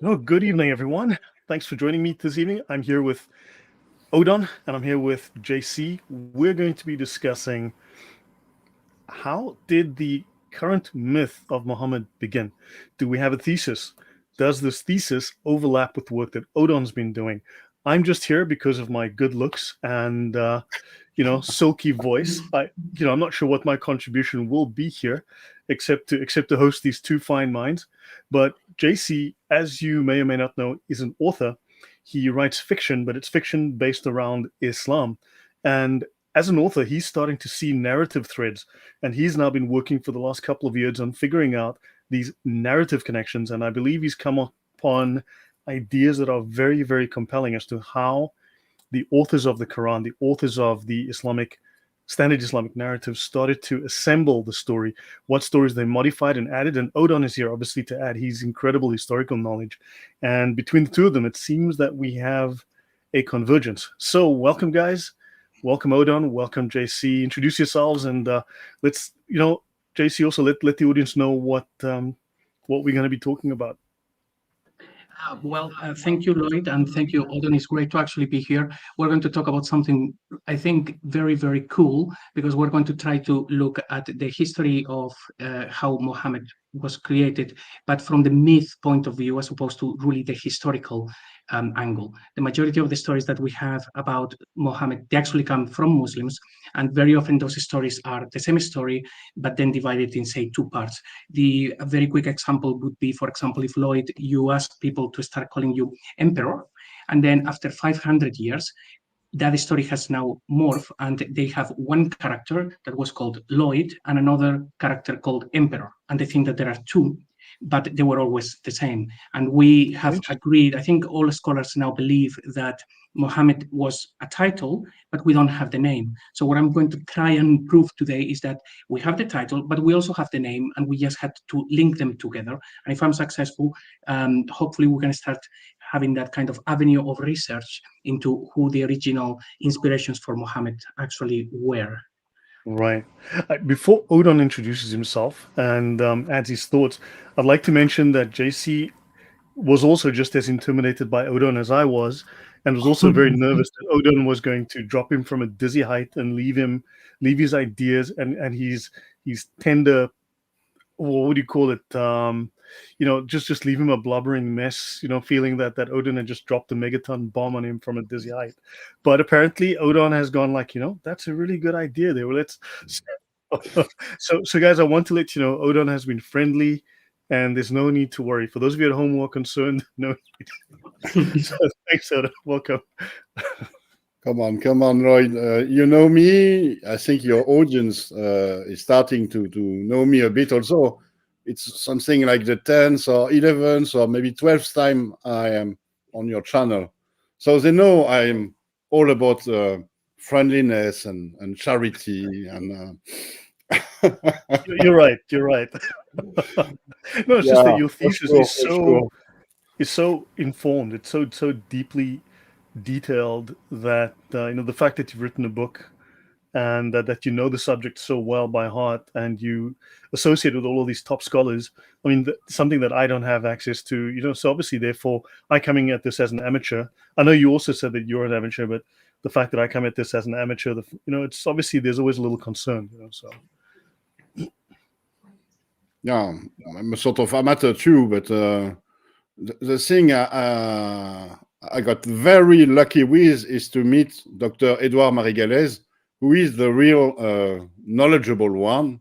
Oh, good evening, everyone. Thanks for joining me this evening. I'm here with Odon and I'm here with JC. We're going to be discussing how did the current myth of Muhammad begin? Do we have a thesis? Does this thesis overlap with the work that Odon's been doing? I'm just here because of my good looks and silky voice. I'm not sure what my contribution will be here, except to host these two fine minds. But JC, as you may or may not know, is an author. He writes fiction, but it's fiction based around Islam. And as an author, he's starting to see narrative threads, and he's now been working for the last couple of years on figuring out these narrative connections. And I believe he's come upon ideas that are very, very compelling as to how the authors of the Quran, the authors of the standard Islamic narrative started to assemble the story, what stories they modified and added. And Odon is here, obviously, to add his incredible historical knowledge. And between the two of them, it seems that we have a convergence. So welcome, guys. Welcome, Odon. Welcome, JC. Introduce yourselves, and let's, JC, also let the audience know what we're going to be talking about. Thank you, Lloyd, and thank you, Odon. It's great to actually be here. We're going to talk about something, I think, very, very cool, because we're going to try to look at the history of how Muhammad was created, but from the myth point of view, as opposed to really the historical angle. The majority of the stories that we have about Muhammad, they actually come from Muslims, and very often those stories are the same story, but then divided in, say, two parts. A very quick example would be, for example, if Lloyd, you ask people to start calling you emperor, and then after 500 years, that story has now morphed, and they have one character that was called Lloyd and another character called emperor, and they think that there are two, but they were always the same. And we have agreed, I think all scholars now believe that Muhammad was a title, but we don't have the name. So what I'm going to try and prove today is that we have the title, but we also have the name, and we just had to link them together. And if I'm successful, hopefully we're going to start having that kind of avenue of research into who the original inspirations for Muhammad actually were. Right. Before Odon introduces himself and adds his thoughts, I'd like to mention that JC was also just as intimidated by Odon as I was, and was also very nervous that Odon was going to drop him from a dizzy height and leave his ideas and his tender, what would you call it? Just leave him a blubbering mess, feeling that Odin had just dropped a megaton bomb on him from a dizzy height. But apparently Odin has gone like, that's a really good idea there. Well, let's so guys, I want to let you know Odin has been friendly and there's no need to worry. For those of you at home who are concerned, no need. So, thanks, Odin. Welcome. Come on, Lloyd. You know me. I think your audience is starting to know me a bit also. It's something like the 10th or 11th or maybe 12th time I am on your channel. So they know I'm all about friendliness and charity. And You're right. No, it's just that your thesis is so informed. It's so deeply detailed that the fact that you've written a book and that you know the subject so well by heart and you associate with all of these top scholars. I mean, something that I don't have access to. So obviously, therefore, I coming at this as an amateur. I know you also said that you're an amateur, but the fact that I come at this as an amateur, it's obviously there's always a little concern. So. Yeah, I'm a sort of amateur too, but the thing I got very lucky with is to meet Dr. Edouard Marie-Galès, who is the real knowledgeable one,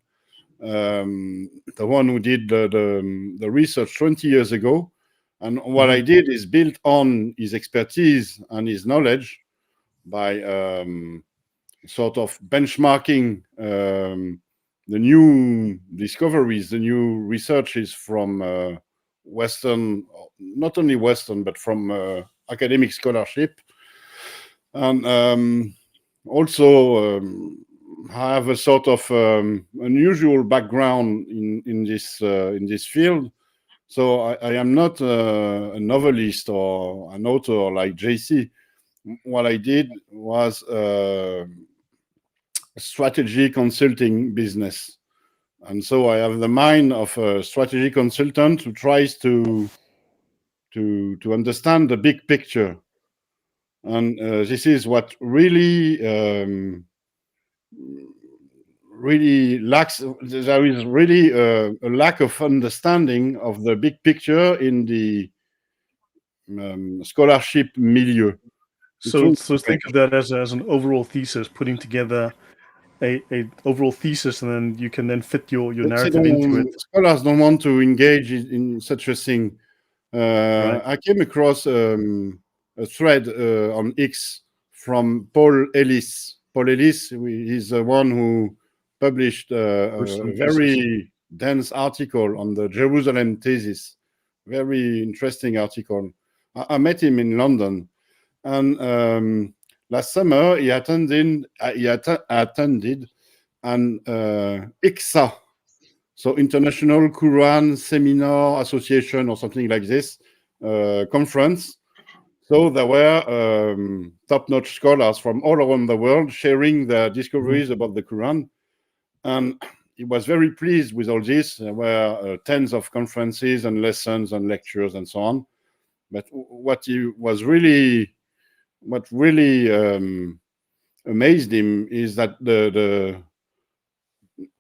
the one who did the research 20 years ago. And what I did is built on his expertise and his knowledge by sort of benchmarking the new discoveries, the new researches from Western, not only Western, but from academic scholarship. And also have a sort of unusual background in this field. So I am not a novelist or an author like JC. What I did was strategy consulting business. And so I have the mind of a strategy consultant who tries to understand the big picture. And this is what really lacks. There is really a lack of understanding of the big picture in the scholarship milieu. So think of that as an overall thesis, putting together a overall thesis, and then you can then fit your narrative into it. Scholars don't want to engage in such a thing. Right. I came across a thread on X from Paul Ellis. Paul Ellis is the one who published a very dense article on the Jerusalem thesis. Very interesting article. I met him in London, and last summer he attended an ICSA, so International Quran Seminar Association or something like this, conference. So there were top-notch scholars from all around the world sharing their discoveries about the Quran. And he was very pleased with all this. There were tens of conferences and lessons and lectures and so on. But what really amazed him is that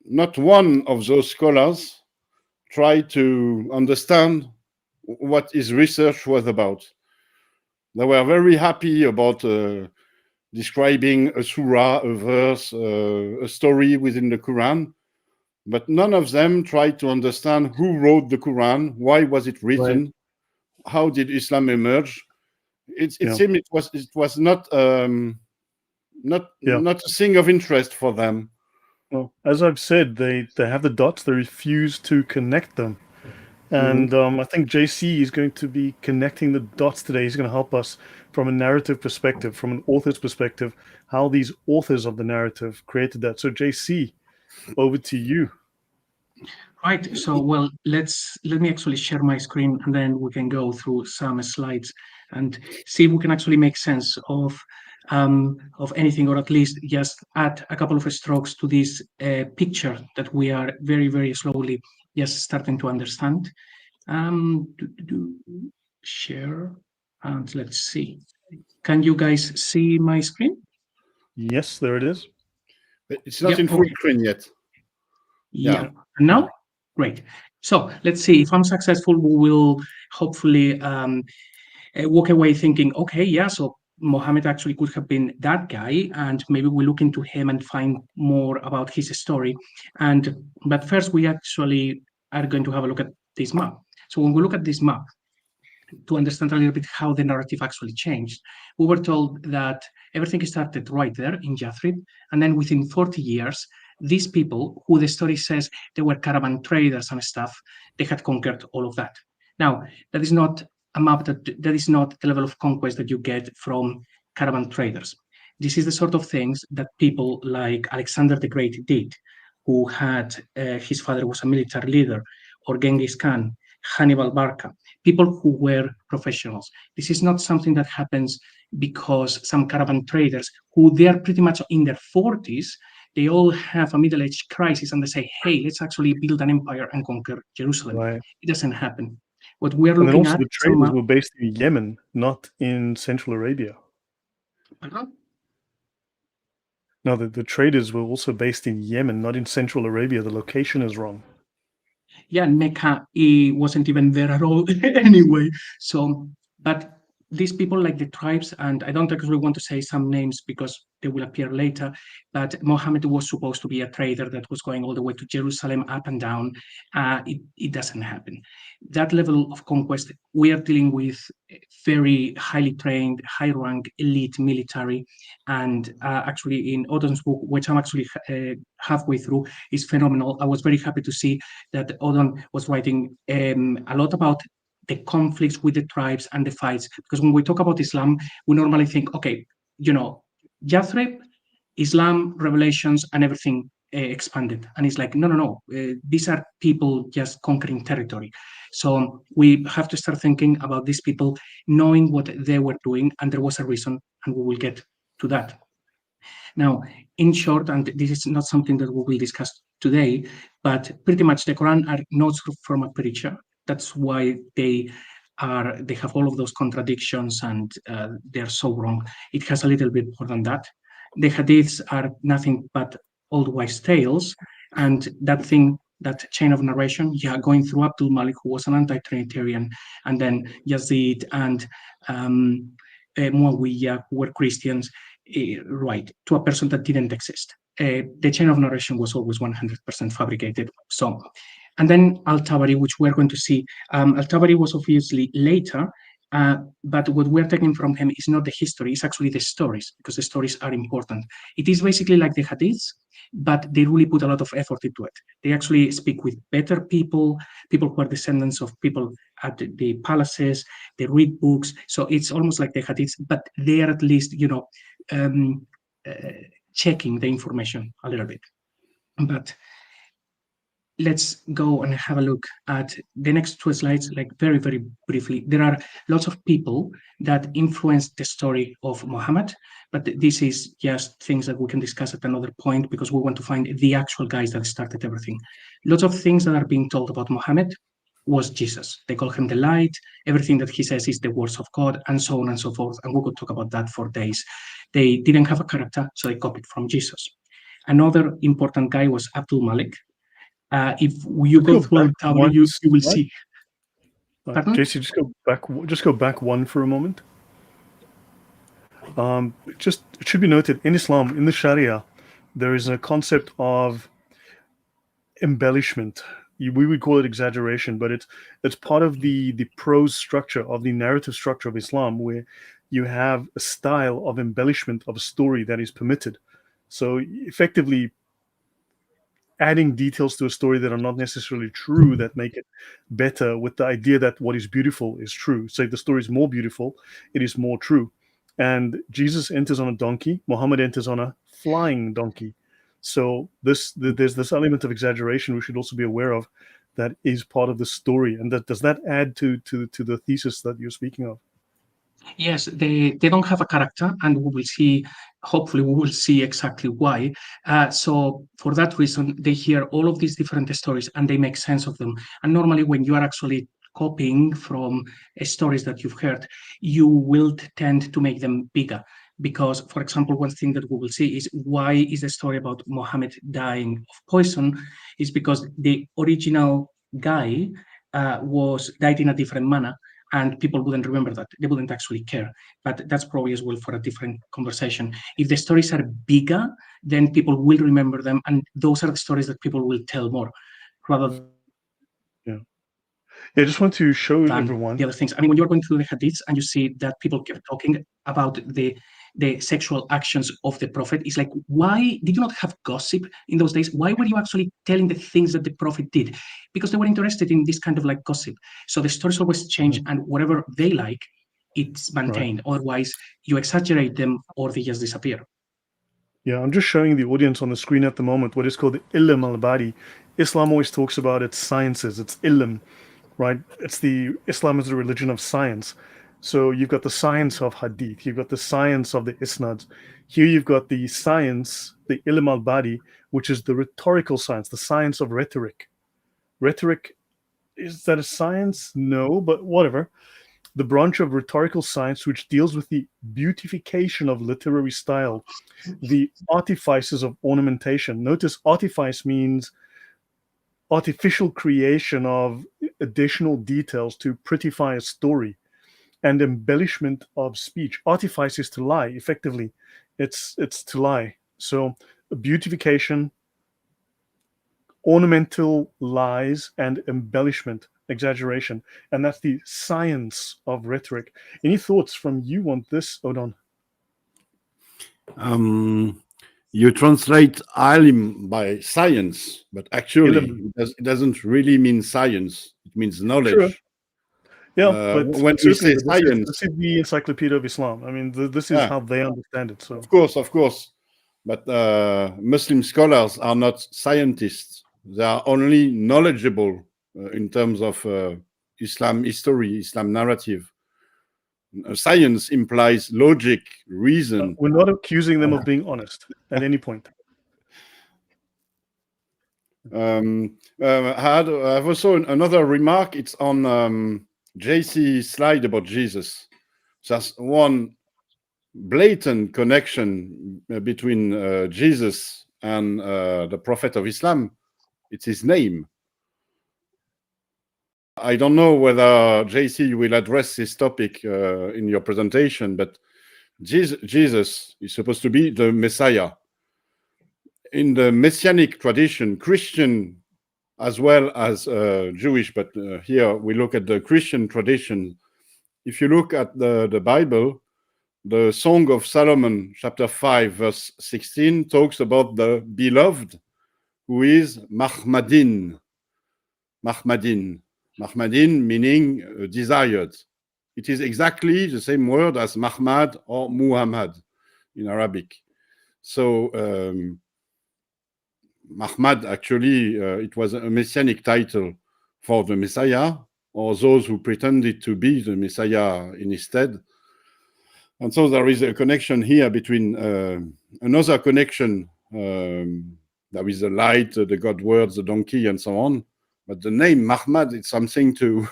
not one of those scholars tried to understand what his research was about. They were very happy about describing a surah, a verse, a story within the Quran, but none of them tried to understand who wrote the Quran, why was it written, how did Islam emerge. It seemed it was not a thing of interest for them. Well, as I've said, they have the dots, they refuse to connect them. And I think JC is going to be connecting the dots today. He's going to help us from a narrative perspective, from an author's perspective, how these authors of the narrative created that. So JC, over to you. Right. So, well, let me actually share my screen, and then we can go through some slides and see if we can actually make sense of anything, or at least just add a couple of strokes to this picture that we are very, very slowly just starting to understand. Share, and let's see. Can you guys see my screen? Yes, there it is. It's not in full screen yet. Yeah. And now? Great. So let's see. If I'm successful, we will hopefully walk away thinking, okay, yeah, so Mohammed actually could have been that guy, and maybe we look into him and find more about his story. But first, we actually are going to have a look at this map. So when we look at this map, to understand a little bit how the narrative actually changed, we were told that everything started right there in Yathrib, and then within 40 years, these people, who the story says they were caravan traders and stuff, they had conquered all of that. Now, that is not a map that is not the level of conquest that you get from caravan traders. This is the sort of things that people like Alexander the Great did, who had his father was a military leader, or Genghis Khan, Hannibal Barca, people who were professionals. This is not something that happens because some caravan traders, who they are pretty much in their 40s, they all have a middle-age crisis and they say, hey, let's actually build an empire and conquer Jerusalem. Right. It doesn't happen. What we're and looking then also at... the traders were based in Yemen, not in Central Arabia. No, the traders were also based in Yemen, not in Central Arabia. The location is wrong. Yeah, Mecca, it wasn't even there at all anyway. So, but these people, like the tribes, and I don't actually want to say some names because they will appear later, but Mohammed was supposed to be a trader that was going all the way to Jerusalem, up and down. It doesn't happen. That level of conquest, we are dealing with very highly trained, high-rank, elite military. And actually in Odon's book, which I'm actually halfway through, is phenomenal. I was very happy to see that Odon was writing a lot about the conflicts with the tribes and the fights. Because when we talk about Islam, we normally think, okay, Yathrib, Islam, revelations, and everything expanded. And it's like, no. These are people just conquering territory. So we have to start thinking about these people, knowing what they were doing, and there was a reason, and we will get to that. Now, in short, and this is not something that we will discuss today, but pretty much the Quran are notes from a preacher. That's why they have all of those contradictions, and they're so wrong. It has a little bit more than that. The hadiths are nothing but old wives' tales, and that chain of narration, going through Abdul Malik, who was an anti-Trinitarian, and then Yazid and Muawiyah, who were Christians, right, to a person that didn't exist. The chain of narration was always 100% fabricated. So, and then Al-Tabari, which we're going to see. Al-Tabari was obviously later, but what we're taking from him is not the history, it's actually the stories, because the stories are important. It is basically like the hadiths, but they really put a lot of effort into it. They actually speak with better people who are descendants of people at the palaces, they read books. So it's almost like the hadiths, but they are at least, checking the information a little bit. But let's go and have a look at the next two slides, like very, very briefly. There are lots of people that influenced the story of Muhammad, but this is just things that we can discuss at another point, because we want to find the actual guys that started everything. Lots of things that are being told about Muhammad was Jesus. They call him the light. Everything that he says is the words of God, and so on and so forth. And we could talk about that for days. They didn't have a character, so they copied from Jesus. Another important guy was Abdul Malik. If you go through Al-Tabari, you will see. JC, just go back one for a moment. It should be noted, in Islam, in the Sharia, there is a concept of embellishment. We would call it exaggeration, but it's part of the prose structure, of the narrative structure of Islam, where you have a style of embellishment of a story that is permitted. So effectively, adding details to a story that are not necessarily true, that make it better, with the idea that what is beautiful is true. So if the story is more beautiful, it is more true. And Jesus enters on a donkey, Muhammad enters on a flying donkey. So there's this element of exaggeration we should also be aware of, that is part of the story. And does that add to the thesis that you're speaking of? Yes, they don't have a character, and we will see, hopefully we will see exactly why. So for that reason, they hear all of these different stories and they make sense of them. And normally when you are actually copying from stories that you've heard, you will tend to make them bigger. Because, for example, one thing that we will see is, why is the story about Muhammad dying of poison? Is because the original guy died in a different manner, and people wouldn't remember that. They wouldn't actually care. But that's probably as well for a different conversation. If the stories are bigger, then people will remember them, and those are the stories that people will tell more, rather Yeah, I just want to show everyone the other things. I mean, when you're going through the hadiths and you see that people kept talking about the sexual actions of the prophet, it's like, why did you not have gossip in those days? Why were you actually telling the things that the prophet did? Because they were interested in this kind of like gossip. So the stories always change, and whatever they like, it's maintained. Right. Otherwise, you exaggerate them or they just disappear. Yeah, I'm just showing the audience on the screen at the moment what is called the ilm al-badi. Islam always talks about its sciences, its ilm, right? Islam is the religion of science. So you've got the science of hadith, you've got the science of the isnads. Here you've got the science, the ilm al-badi, which is the rhetorical science, the science of rhetoric. Rhetoric, is that a science? No, but whatever. The branch of rhetorical science which deals with the beautification of literary style, the artifices of ornamentation. Notice artifice means artificial creation of additional details to prettify a story, and embellishment of speech. Artifice is to lie, effectively. It's to lie. So beautification, ornamental lies, and embellishment, exaggeration. And that's the science of rhetoric. Any thoughts from you on this, Odon? You translate alim by science, but actually it doesn't really mean science. It means knowledge. True. Yeah, but when we say science, this is the Encyclopedia of Islam. I mean, this is how they understand it. So of course. But Muslim scholars are not scientists. They are only knowledgeable in terms of Islam history, Islam narrative. Science implies logic, reason. We're not accusing them of being honest at any point. I have also another remark. It's on JC's slide about Jesus. There's one blatant connection between Jesus and the Prophet of Islam. It's his name. I don't know whether JC will address this topic in your presentation, but Jesus is supposed to be the Messiah. In the Messianic tradition, Christian as well as Jewish, but here we look at the Christian tradition. If you look at the Bible, the Song of Solomon, chapter 5, verse 16, talks about the beloved, who is Mahmadin. Mahmadin. Mahmadin meaning desired. It is exactly the same word as Mahmad or Muhammad in Arabic. So Mahmad, actually, it was a messianic title for the Messiah, or those who pretended to be the Messiah in his stead. And so there is a connection here between another connection. There is the light, the God words, the donkey, and so on. But the name Mahmad, it's something to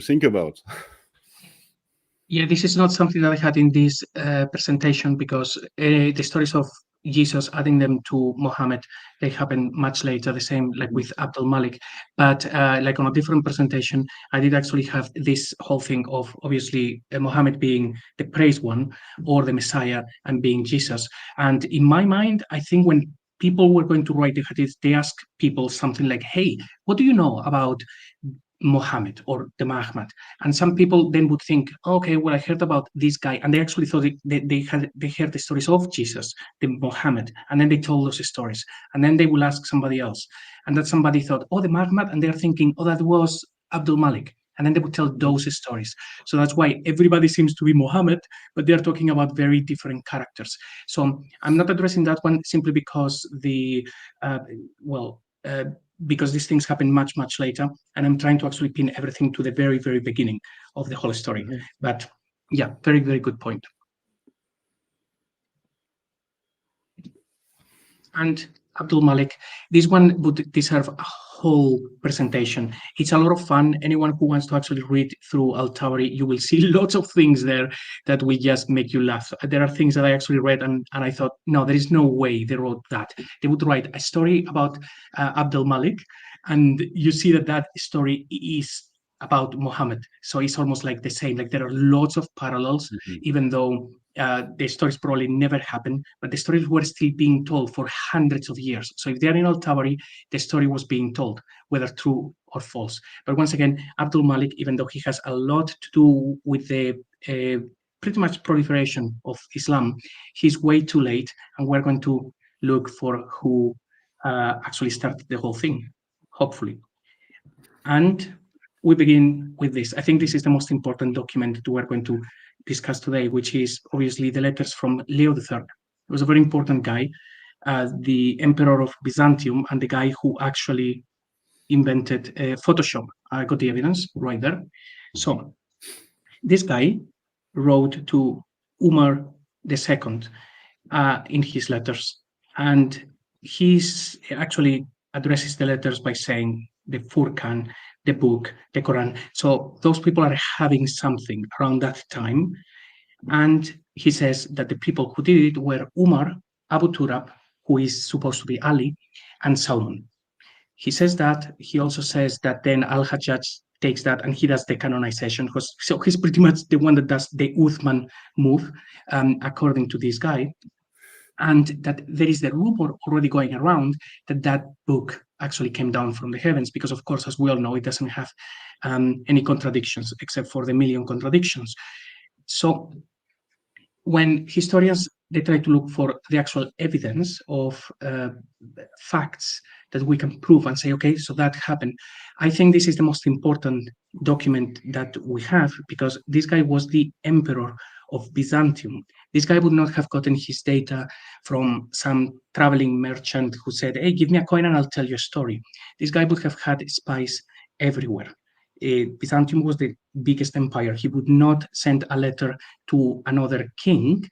think about. Yeah, this is not something that I had in this presentation, because the stories of Jesus, adding them to Mohammed, they happen much later, the same like with Abdul Malik. But like on a different presentation, I did actually have this whole thing of obviously Mohammed being the praised one, or the Messiah, and being Jesus. And in my mind, I think when people were going to write the hadith, they ask people something like, hey, what do you know about Mohammed or the Mahmad? And some people then would think, okay, well, I heard about this guy, and they actually thought they heard the stories of Jesus, the Mohammed, and then they told those stories, and then they will ask somebody else, and that somebody thought, oh, the Mahmad, and they're thinking, oh, that was Abdul Malik, and then they would tell those stories. So that's why everybody seems to be Mohammed, but they're talking about very different characters. So I'm not addressing that one simply because because these things happen much, much later. And I'm trying to actually pin everything to the very, very beginning of the whole story. Mm-hmm. But yeah, very, very good point. And Abdul Malik, this one would deserve a whole presentation. It's a lot of fun. Anyone who wants to actually read through Al-Tabari, you will see lots of things there that will just make you laugh. There are things that I actually read and I thought, no, there is no way they wrote that. They would write a story about Abdul Malik, and you see that story is about Muhammad. So it's almost like the same. Like there are lots of parallels, even though the stories probably never happened, but the stories were still being told for hundreds of years. So if they are in Al-Tabari, the story was being told, whether true or false. But once again, Abdul Malik, even though he has a lot to do with the pretty much proliferation of Islam, he's way too late, and we're going to look for who actually started the whole thing, hopefully. And we begin with this. I think this is the most important document that we're going to discuss today, which is obviously the letters from Leo III. He was a very important guy, the emperor of Byzantium, and the guy who actually invented Photoshop. I got the evidence right there. So this guy wrote to Umar II in his letters, and he's actually addresses the letters by saying the Furqan, the book, the Quran. So those people are having something around that time. And he says that the people who did it were Umar, Abu Turab, who is supposed to be Ali, and Salman. He says that. He also says that then Al-Hajjaj takes that and he does the canonization. So he's pretty much the one that does the Uthman move, according to this guy. And that there is the rumor already going around that book actually came down from the heavens, because of course, as we all know, it doesn't have any contradictions except for the million contradictions. So when historians, they try to look for the actual evidence of facts that we can prove and say, okay, so that happened. I think this is the most important document that we have, because this guy was the emperor of Byzantium. This guy would not have gotten his data from some traveling merchant who said, hey, give me a coin and I'll tell you a story. This guy would have had spies everywhere. Byzantium was the biggest empire. He would not send a letter to another king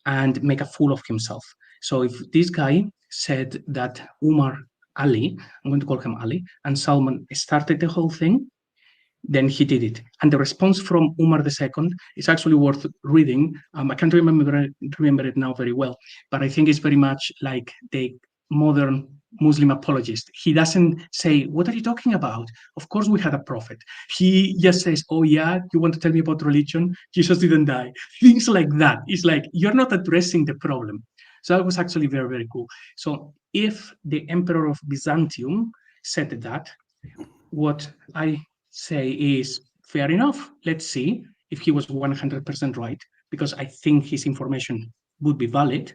and make a fool of himself. So if this guy said that Umar Ali, I'm going to call him Ali, and Salman started the whole thing, then he did it. And the response from Umar II is actually worth reading. I can't remember it now very well, but I think it's very much like the modern Muslim apologist. He doesn't say, what are you talking about? Of course we had a prophet. He just says, oh yeah, you want to tell me about religion? Jesus didn't die. Things like that. It's like, you're not addressing the problem. So that was actually very, very cool. So if the Emperor of Byzantium said that, what I say is fair enough. Let's see if he was 100% right, because I think his information would be valid.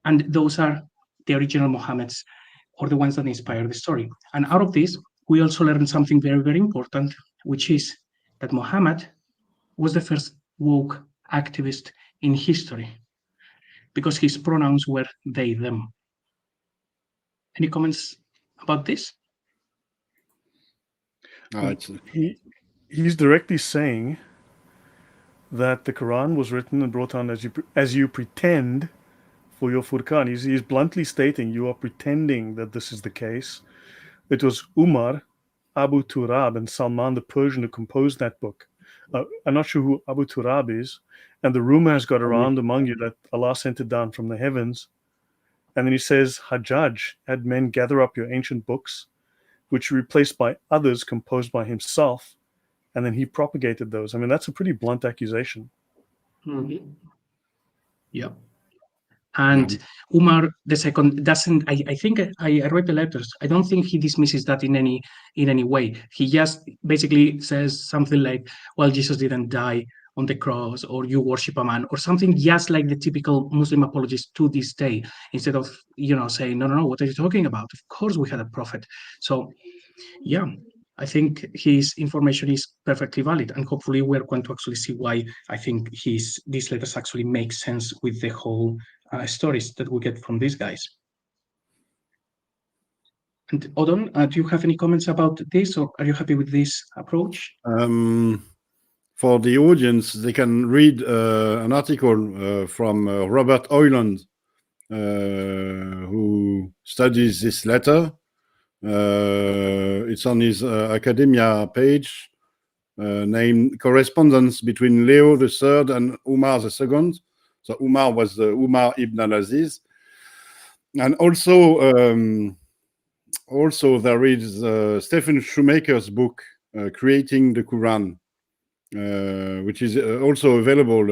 And those are the original Mohammeds, or the ones that inspired the story. And out of this, we also learned something very, very important, which is that Muhammad was the first woke activist in history, because his pronouns were they, them. Any comments about this? He's directly saying that the Quran was written and brought on as you pretend for your Furqan. He's bluntly stating you are pretending that this is the case. It was Umar, Abu Turab, and Salman the Persian who composed that book. I'm not sure who Abu Turab is, and the rumor has got around among you that Allah sent it down from the heavens. And then he says, Hajjaj had men gather up your ancient books, which were replaced by others composed by himself, and then he propagated those. I mean, that's a pretty blunt accusation. Mm-hmm. Yeah. And Umar II doesn't. I think I read the letters. I don't think he dismisses that in any way. He just basically says something like, "Well, Jesus didn't die on the cross, or you worship a man," or something just like the typical Muslim apologist to this day. Instead of saying, "No, what are you talking about? Of course we had a prophet." So, yeah. I think his information is perfectly valid, and hopefully we're going to actually see why I think these letters actually make sense with the whole stories that we get from these guys. And Odon, do you have any comments about this, or are you happy with this approach? For the audience, they can read an article from Robert Oiland, who studies this letter. It's on his academia page, named Correspondence between Leo III and Umar II. So Umar was Umar ibn al-Aziz. And also there is Stephen Shoemaker's book, Creating the Quran, which is also available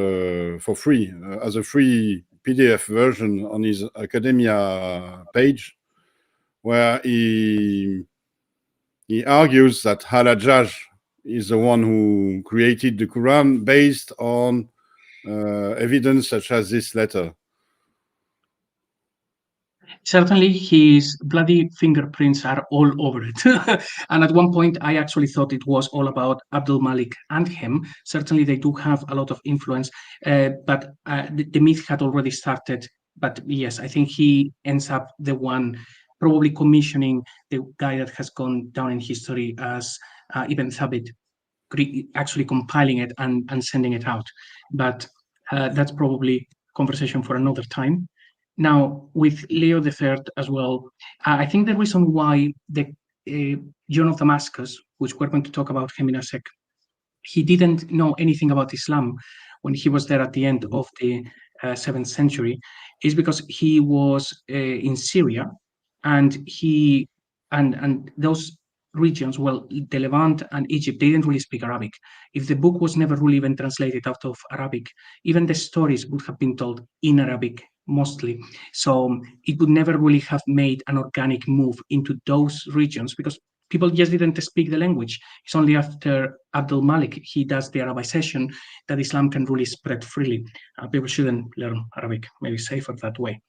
for free, as a free PDF version on his academia page, where he argues that Al-Hajjaj is the one who created the Quran based on evidence such as this letter. Certainly, his bloody fingerprints are all over it. And at one point, I actually thought it was all about Abdul Malik and him. Certainly, they do have a lot of influence, but the myth had already started. But yes, I think he ends up the one probably commissioning the guy that has gone down in history as Ibn Thabit, actually compiling it and sending it out. But that's probably conversation for another time. Now, with Leo III as well, I think the reason why the John of Damascus, which we're going to talk about him in a sec, he didn't know anything about Islam when he was there at the end of the 7th century, is because he was in Syria, and those regions, well, the Levant and Egypt, they didn't really speak Arabic. If the book was never really even translated out of Arabic, even the stories would have been told in Arabic mostly. So it would never really have made an organic move into those regions, because people just didn't speak the language. It's only after Abdul Malik, he does the Arabization, that Islam can really spread freely. People shouldn't learn Arabic, maybe safer that way.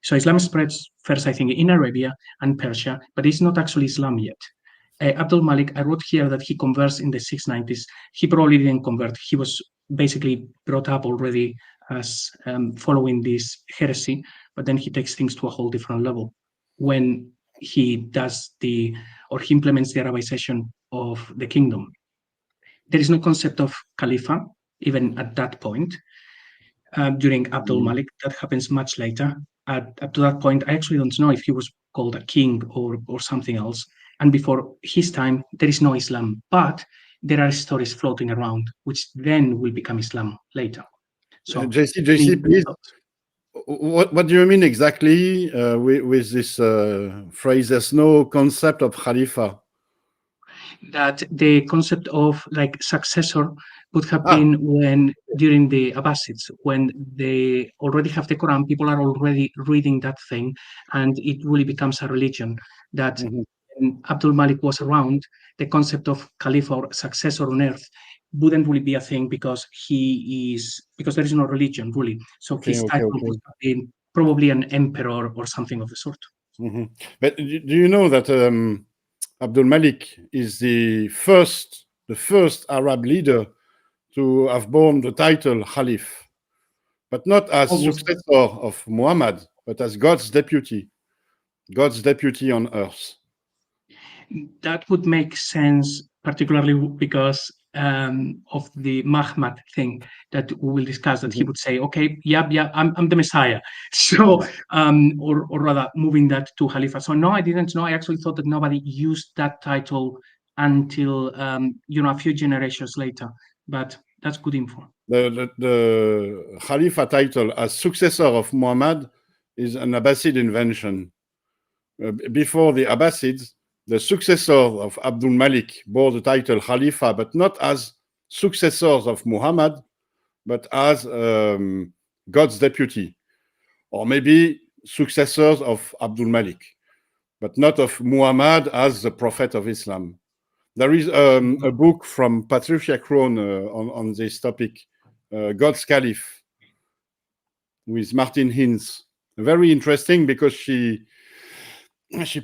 So Islam spreads first, I think, in Arabia and Persia, but it's not actually Islam yet. Abdul Malik, I wrote here that he converts in the 690s. He probably didn't convert. He was basically brought up already as following this heresy, but then he takes things to a whole different level when he does he implements the Arabization of the kingdom. There is no concept of Khalifa, even at that point, during Abdul Malik. That happens much later. up to that point, I actually don't know if he was called a king or something else. And before his time, there is no Islam, but there are stories floating around, which then will become Islam later. So, JC, please. What do you mean exactly with this phrase? There's no concept of Khalifa. That the concept of like successor would have been when during the Abbasids, when they already have the Quran, people are already reading that thing, and it really becomes a religion. That when Abdul Malik was around, the concept of Khalifa or successor on earth wouldn't really be a thing because there is no religion really. So his title would have been probably an emperor or something of the sort. But do you know that Abdul Malik is the first Arab leader to have borne the title Khalif, but not as successor of Muhammad, but as God's deputy on earth. That would make sense, particularly because of the Mahmad thing that we will discuss, that he would say, okay, yeah, I'm the Messiah. So, or rather moving that to Khalifa. So no, I didn't know. I actually thought that nobody used that title until, a few generations later, but that's good info. The Khalifa title as successor of Muhammad is an Abbasid invention. Before the Abbasids, the successor of Abdul Malik bore the title Khalifa, but not as successors of Muhammad, but as God's deputy, or maybe successors of Abdul Malik, but not of Muhammad as the prophet of Islam. There is a book from Patricia Crone on this topic, God's Caliph, with Martin Hinz. Very interesting because she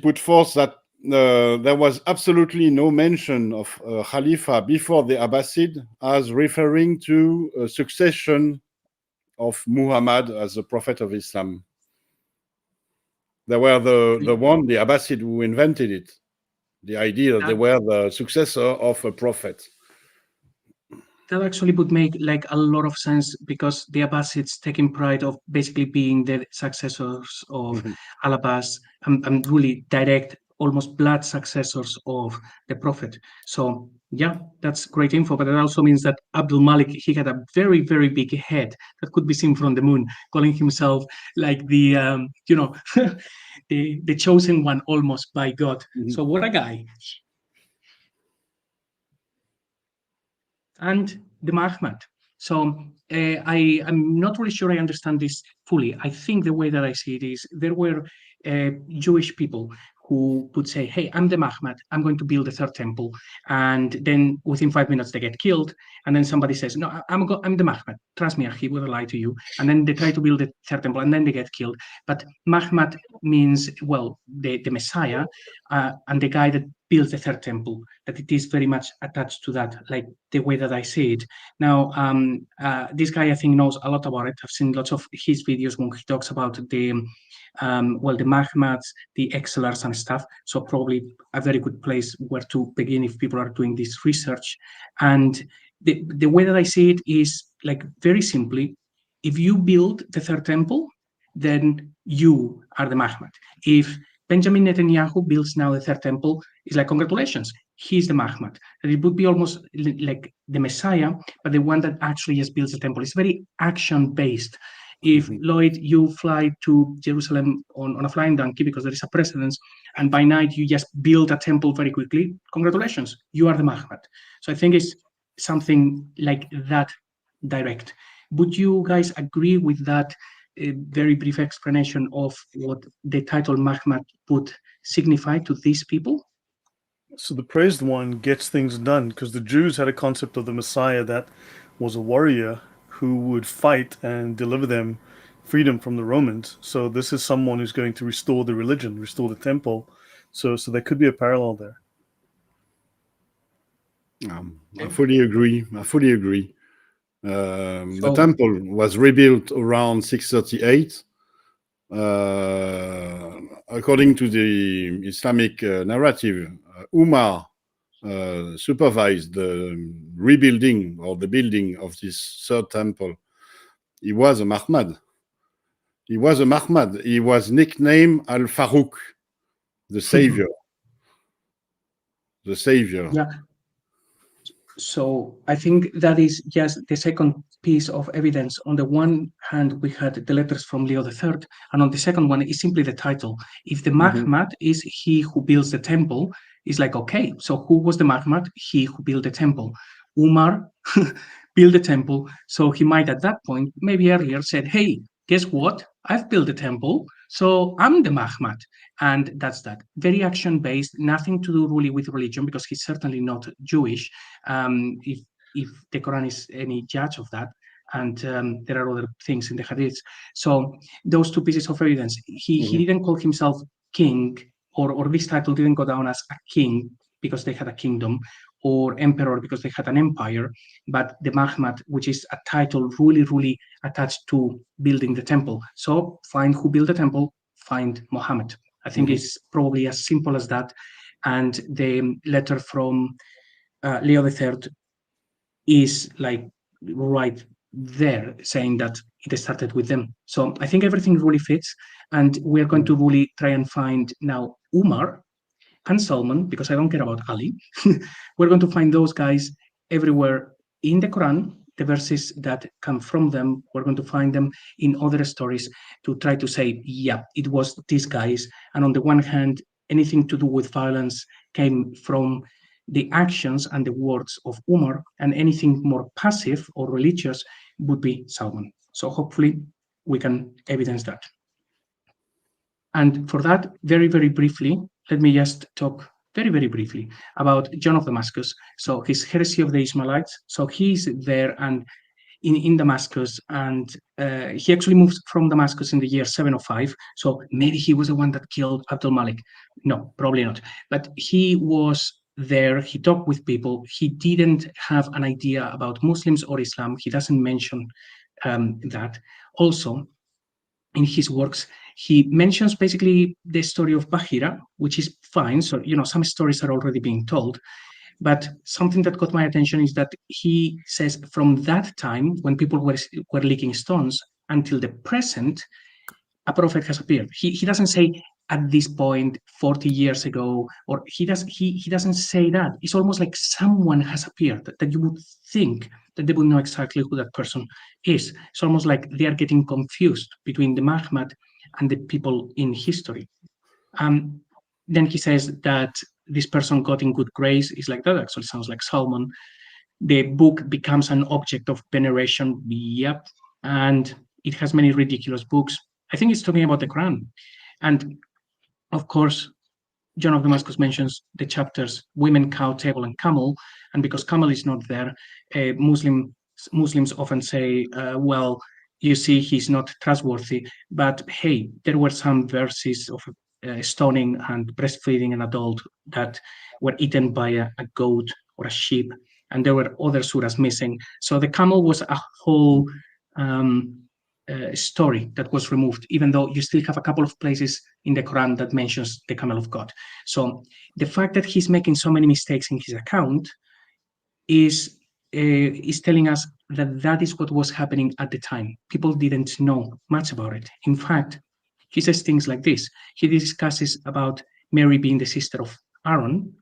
put forth that there was absolutely no mention of Khalifa before the Abbasid as referring to a succession of Muhammad as the prophet of Islam. They were the Abbasid who invented it, the idea that they were the successor of a prophet. That actually would make like a lot of sense because the Abbasids taking pride of basically being the successors of Al-Abbas and really direct, almost blood successors of the Prophet. So yeah, that's great info. But it also means that Abdul Malik, he had a very, very big head that could be seen from the moon, calling himself like the, the chosen one almost by God. So what a guy. And the Mahmad. So I'm not really sure I understand this fully. I think the way that I see it is there were Jewish people who would say, hey, I'm the Mahmad, I'm going to build a third temple. And then within 5 minutes, they get killed. And then somebody says, no, I'm the Mahmad. Trust me, he will lie to you. And then they try to build a third temple and then they get killed. But Mahmad means, well, the Messiah and the guy that builds the third temple, that it is very much attached to that, like the way that I see it. Now, this guy, I think, knows a lot about it. I've seen lots of his videos when he talks about the Mahmads, the Excelers and stuff. So probably a very good place where to begin if people are doing this research. And the way that I see it is like very simply, if you build the third temple, then you are the Mahmad. If Benjamin Netanyahu builds now the third temple, it's like, congratulations, he's the Mahmad. And it would be almost like the Messiah, but the one that actually just builds the temple. It's very action-based. If Lloyd, you fly to Jerusalem on a flying donkey because there is a precedence, and by night you just build a temple very quickly, congratulations, you are the Mahmad. So I think it's something like that direct. Would you guys agree with that very brief explanation of what the title Mahmad would signify to these people? So the praised one gets things done because the Jews had a concept of the Messiah that was a warrior who would fight and deliver them freedom from the Romans. So this is someone who's going to restore the religion, restore the temple. So there could be a parallel there. I fully agree. The temple was rebuilt around 638. According to the Islamic narrative, Umar supervised the rebuilding or the building of this third temple. He was a Mahmad. He was a Mahmad. He was nicknamed Al-Farouk, the savior. The savior. Yeah. So I think that is just the second piece of evidence. On the one hand, we had the letters from Leo III, and on the second one is simply the title. If the Mahmad is he who builds the temple, it's like, okay, so who was the Mahmad? He who built the temple. Umar built the temple, so he might at that point, maybe earlier, said, hey, guess what? I've built the temple, so I'm the Mahmad. And that's that. Very action-based, nothing to do really with religion, because he's certainly not Jewish. If the Quran is any judge of that, and there are other things in the hadiths. So those two pieces of evidence, he didn't call himself king, or this title didn't go down as a king because they had a kingdom, or emperor because they had an empire, but the Mahmad, which is a title really attached to building the temple. So find who built the temple, find Mohammed. I think it's probably as simple as that. And the letter from Leo III is like right there saying that it started with them. So I think everything really fits. And we're going to really try and find now Umar and Salman, because I don't care about Ali. We're going to find those guys everywhere in the Quran, the verses that come from them. We're going to find them in other stories to try to say, yeah, it was these guys. And on the one hand, anything to do with violence came from the actions and the words of Umar, and anything more passive or religious would be Salman. So hopefully we can evidence that. And for that, very briefly, let me just talk very briefly about John of Damascus. So his heresy of the Ishmaelites. So he's there and in Damascus, and he actually moves from Damascus in the year 705. So maybe he was the one that killed Abdul Malik. No, probably not. But he was there, he talked with people. He didn't have an idea about Muslims or Islam. He doesn't mention that. Also, in his works, he mentions basically the story of Bahira, which is fine. So, some stories are already being told. But something that caught my attention is that he says from that time, when people were licking stones, until the present, a prophet has appeared. He doesn't say at this point 40 years ago, or he doesn't say that. It's almost like someone has appeared that you would think that they would know exactly who that person is. It's almost like they are getting confused between the Mahmad and the people in history. Then he says that this person got in good grace. Is like that actually sounds like Salman. The book becomes an object of veneration. Yep. And it has many ridiculous books. I think it's talking about the Quran. And of course, John of Damascus mentions the chapters women, cow, table, and camel. And because camel is not there, Muslims often say, well, you see, he's not trustworthy. But hey, there were some verses of stoning and breastfeeding an adult that were eaten by a goat or a sheep. And there were other surahs missing. So the camel was a whole story that was removed, even though you still have a couple of places in the Quran that mentions the camel of God. So the fact that he's making so many mistakes in his account is telling us that that is what was happening at the time. People didn't know much about it. In fact, he says things like this. He discusses about Mary being the sister of Aaron,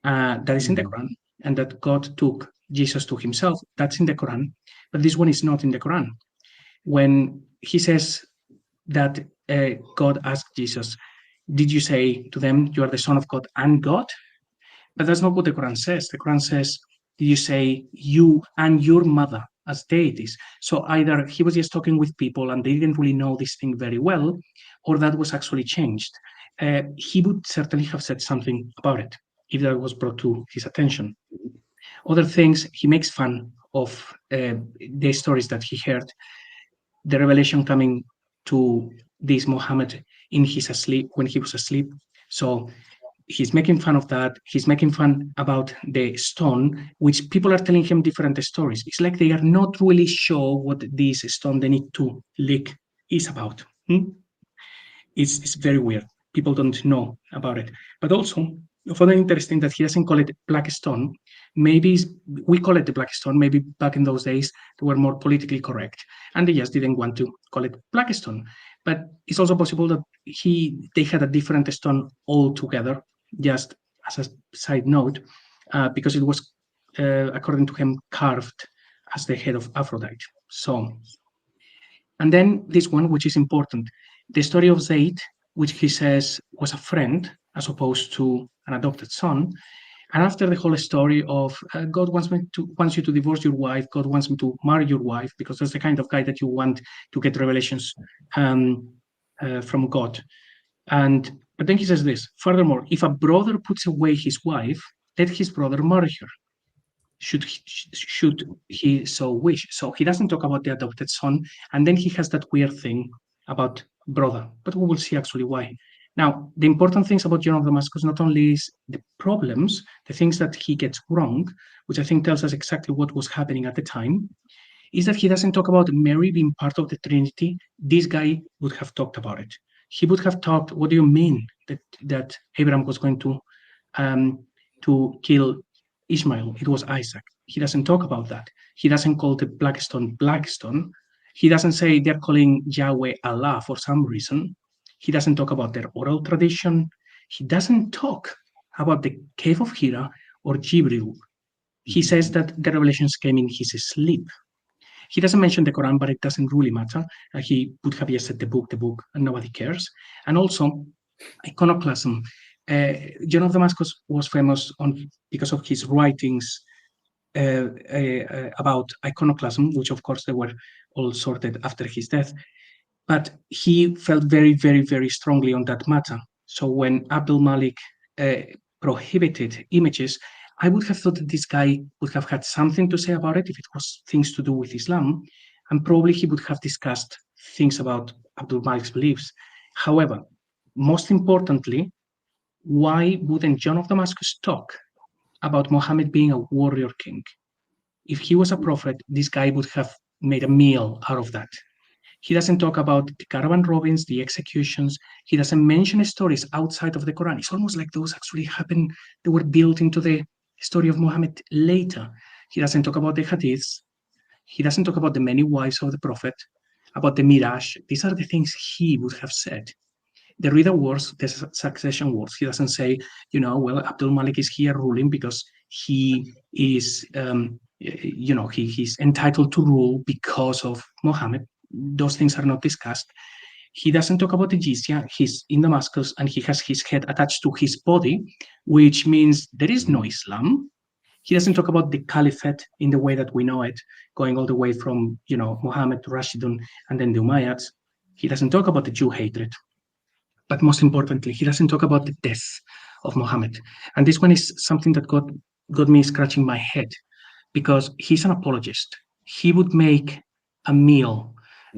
that is in the Quran, and that God took Jesus to himself. That's in the Quran, but this one is not in the Quran. When he says that God asked Jesus, did you say to them, you are the Son of God and God? But that's not what the Quran says. The Quran says, did you say you and your mother as deities? So either he was just talking with people and they didn't really know this thing very well, or that was actually changed. He would certainly have said something about it if that was brought to his attention. Other things, he makes fun of the stories that he heard. The revelation coming to this Muhammad in his sleep, when he was asleep. So he's making fun of that. He's making fun about the stone, which people are telling him different stories. It's like they are not really sure what this stone they need to lick is about. It's very weird. People don't know about it. But also, further interesting that he doesn't call it black stone. Maybe we call it the black stone. Maybe back in those days, they were more politically correct. And they just didn't want to call it black stone. But it's also possible that they had a different stone altogether, just as a side note, because it was, according to him, carved as the head of Aphrodite. So, and then this one, which is important, the story of Zayd, which he says was a friend as opposed to an adopted son. And after the whole story of God wants you to divorce your wife, God wants me to marry your wife, because that's the kind of guy that you want to get revelations from God. But then he says this: furthermore, if a brother puts away his wife, let his brother marry her, should he so wish. So he doesn't talk about the adopted son, and then he has that weird thing about brother, but we will see actually why. Now, the important things about John of Damascus not only is the problems, the things that he gets wrong, which I think tells us exactly what was happening at the time, is that he doesn't talk about Mary being part of the Trinity. This guy would have talked about it. He would have talked, what do you mean that Abraham was going to kill Ishmael? It was Isaac. He doesn't talk about that. He doesn't call the black stone. He doesn't say they're calling Yahweh Allah for some reason. He doesn't talk about their oral tradition. He doesn't talk about the cave of Hira or Jibril. He says that the revelations came in his sleep. He doesn't mention the Quran, but it doesn't really matter. He would have just said the book, and nobody cares. And also, iconoclasm. John of Damascus was famous because of his writings about iconoclasm, which of course they were all sorted after his death. But he felt very, very, very strongly on that matter. So when Abdul Malik prohibited images, I would have thought that this guy would have had something to say about it if it was things to do with Islam, and probably he would have discussed things about Abdul Malik's beliefs. However, most importantly, why wouldn't John of Damascus talk about Muhammad being a warrior king? If he was a prophet, this guy would have made a meal out of that. He doesn't talk about the caravan robins, the executions. He doesn't mention stories outside of the Quran. It's almost like those actually happened, they were built into the story of Muhammad later. He doesn't talk about the hadiths. He doesn't talk about the many wives of the prophet, about the mirage. These are the things he would have said. The Rida wars, the succession wars, he doesn't say, well, Abdul Malik is here ruling because he is, he's entitled to rule because of Muhammad. Those things are not discussed. He doesn't talk about the jizya. He's in Damascus and he has his head attached to his body, which means there is no Islam. He doesn't talk about the caliphate in the way that we know it, going all the way from, Muhammad to Rashidun and then the Umayyads. He doesn't talk about the Jew hatred. But most importantly, he doesn't talk about the death of Muhammad. And this one is something that got me scratching my head, because he's an apologist. He would make a meal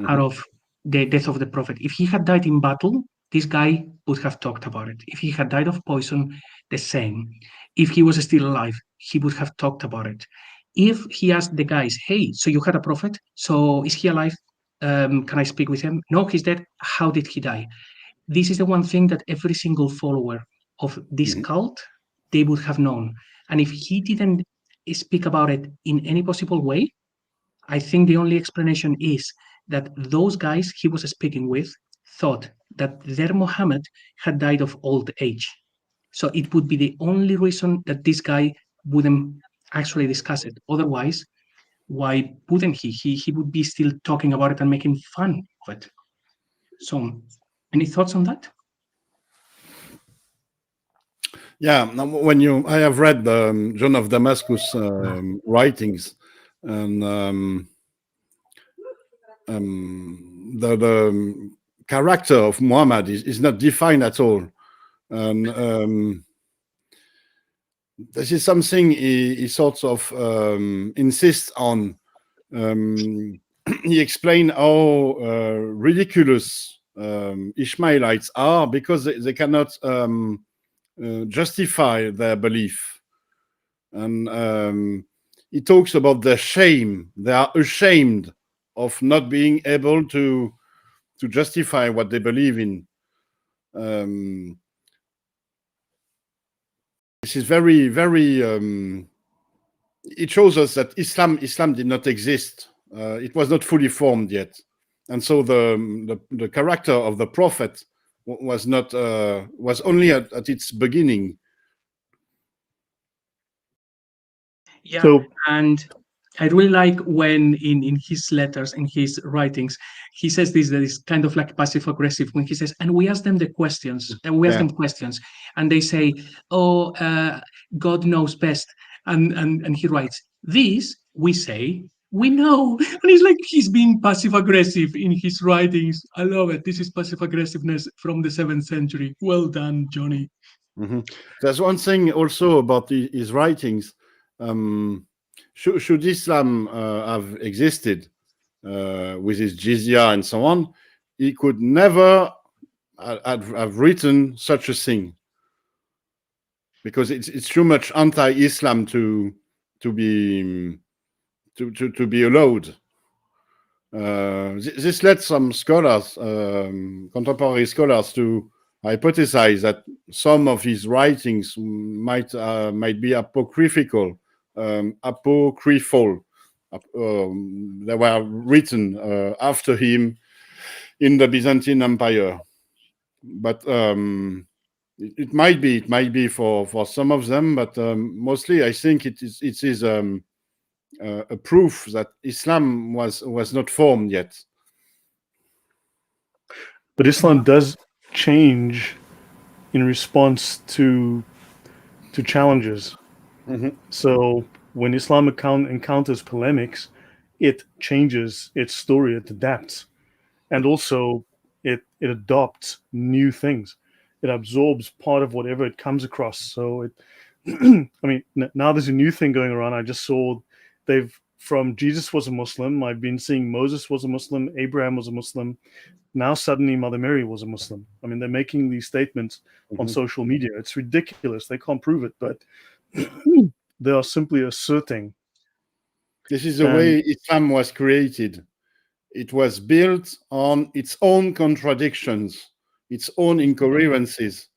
out of the death of the prophet. If he had died in battle, this guy would have talked about it. If he had died of poison, the same. If he was still alive, he would have talked about it. If he asked the guys, hey, so you had a prophet? So is he alive? Can I speak with him? No, he's dead. How did he die? This is the one thing that every single follower of this cult, they would have known. And if he didn't speak about it in any possible way, I think the only explanation is that those guys he was speaking with thought that their Muhammad had died of old age. So it would be the only reason that this guy wouldn't actually discuss it. Otherwise, why wouldn't he? He would be still talking about it and making fun of it. So, any thoughts on that? Yeah, I have read John of Damascus writings, and the character of Muhammad is not defined at all, and this is something he sort of insists on. He explained how ridiculous Ishmaelites are because they cannot justify their belief, and he talks about their shame. They are ashamed of not being able to justify what they believe in. This is very, very. It shows us that Islam did not exist. It was not fully formed yet. and so the character of the prophet was not was only at its beginning. Yeah, So and I really like when in his letters, in his writings, he says this, that is kind of like passive aggressive when he says, and we ask them the questions, and we ask Yeah. them questions, and they say, oh, God knows best. And he writes, this we say, we know. And it's like he's being passive aggressive in his writings. I love it. This is passive aggressiveness from the 7th century. Well done, Johnny. There's one thing also about his writings. Should Islam have existed with his jizya and so on, he could never have written such a thing, because it's too much anti-Islam to be allowed. This led some scholars, contemporary scholars, to hypothesize that some of his writings might be apocryphal. They were written after him in the Byzantine Empire, but it might be for some of them, but mostly I think it is a proof that Islam was not formed yet. but Islam does change in response to challenges. So when Islam encounters polemics, it changes its story, it adapts, and also it adopts new things. It absorbs part of whatever it comes across. So it, I mean, now there's a new thing going around. I just saw from Jesus was a Muslim. I've been seeing Moses was a Muslim, Abraham was a Muslim. Now suddenly Mother Mary was a Muslim. I mean, they're making these statements on social media. It's ridiculous. They can't prove it, but they are simply asserting. This is the way Islam was created. It was built on its own contradictions, its own incoherences.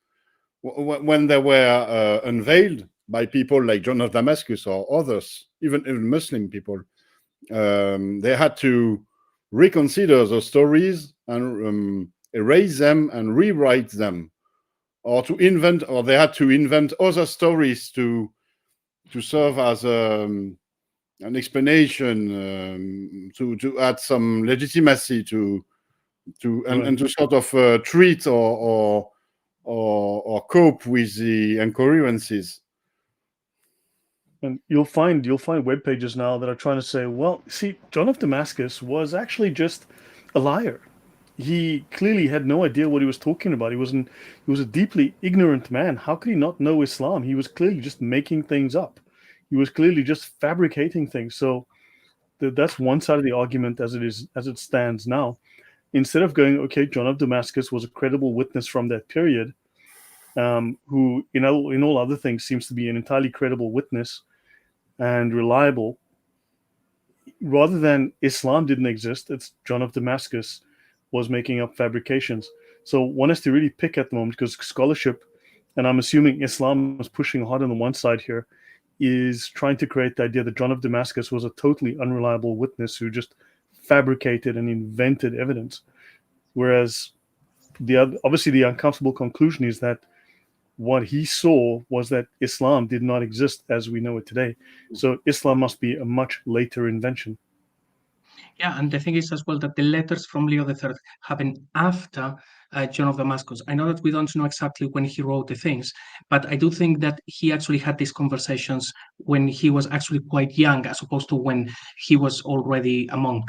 When they were unveiled by people like John of Damascus or others, even Muslim people, they had to reconsider the stories and erase them and rewrite them, or they had to invent other stories to serve as an explanation, to add some legitimacy and to sort of treat or cope with the incoherences. And you'll find web pages now that are trying to say, well, see, John of Damascus was actually just a liar. He clearly had no idea what he was talking about. He was a deeply ignorant man. How could he not know Islam? He was clearly just making things up. He was clearly just fabricating things. So that's one side of the argument as it stands now. Instead of going, okay, John of Damascus was a credible witness from that period, who in all other things seems to be an entirely credible witness and reliable. Rather than Islam didn't exist, it's John of Damascus was making up fabrications. So one has to really pick at the moment, because scholarship, and I'm assuming Islam is pushing hard on the one side here, is trying to create the idea that John of Damascus was a totally unreliable witness who just fabricated and invented evidence. Whereas obviously the uncomfortable conclusion is that what he saw was that Islam did not exist as we know it today. So Islam must be a much later invention. Yeah, and the thing is as well that the letters from Leo III happened after John of Damascus. I know that we don't know exactly when he wrote the things, but I do think that he actually had these conversations when he was actually quite young, as opposed to when he was already a monk,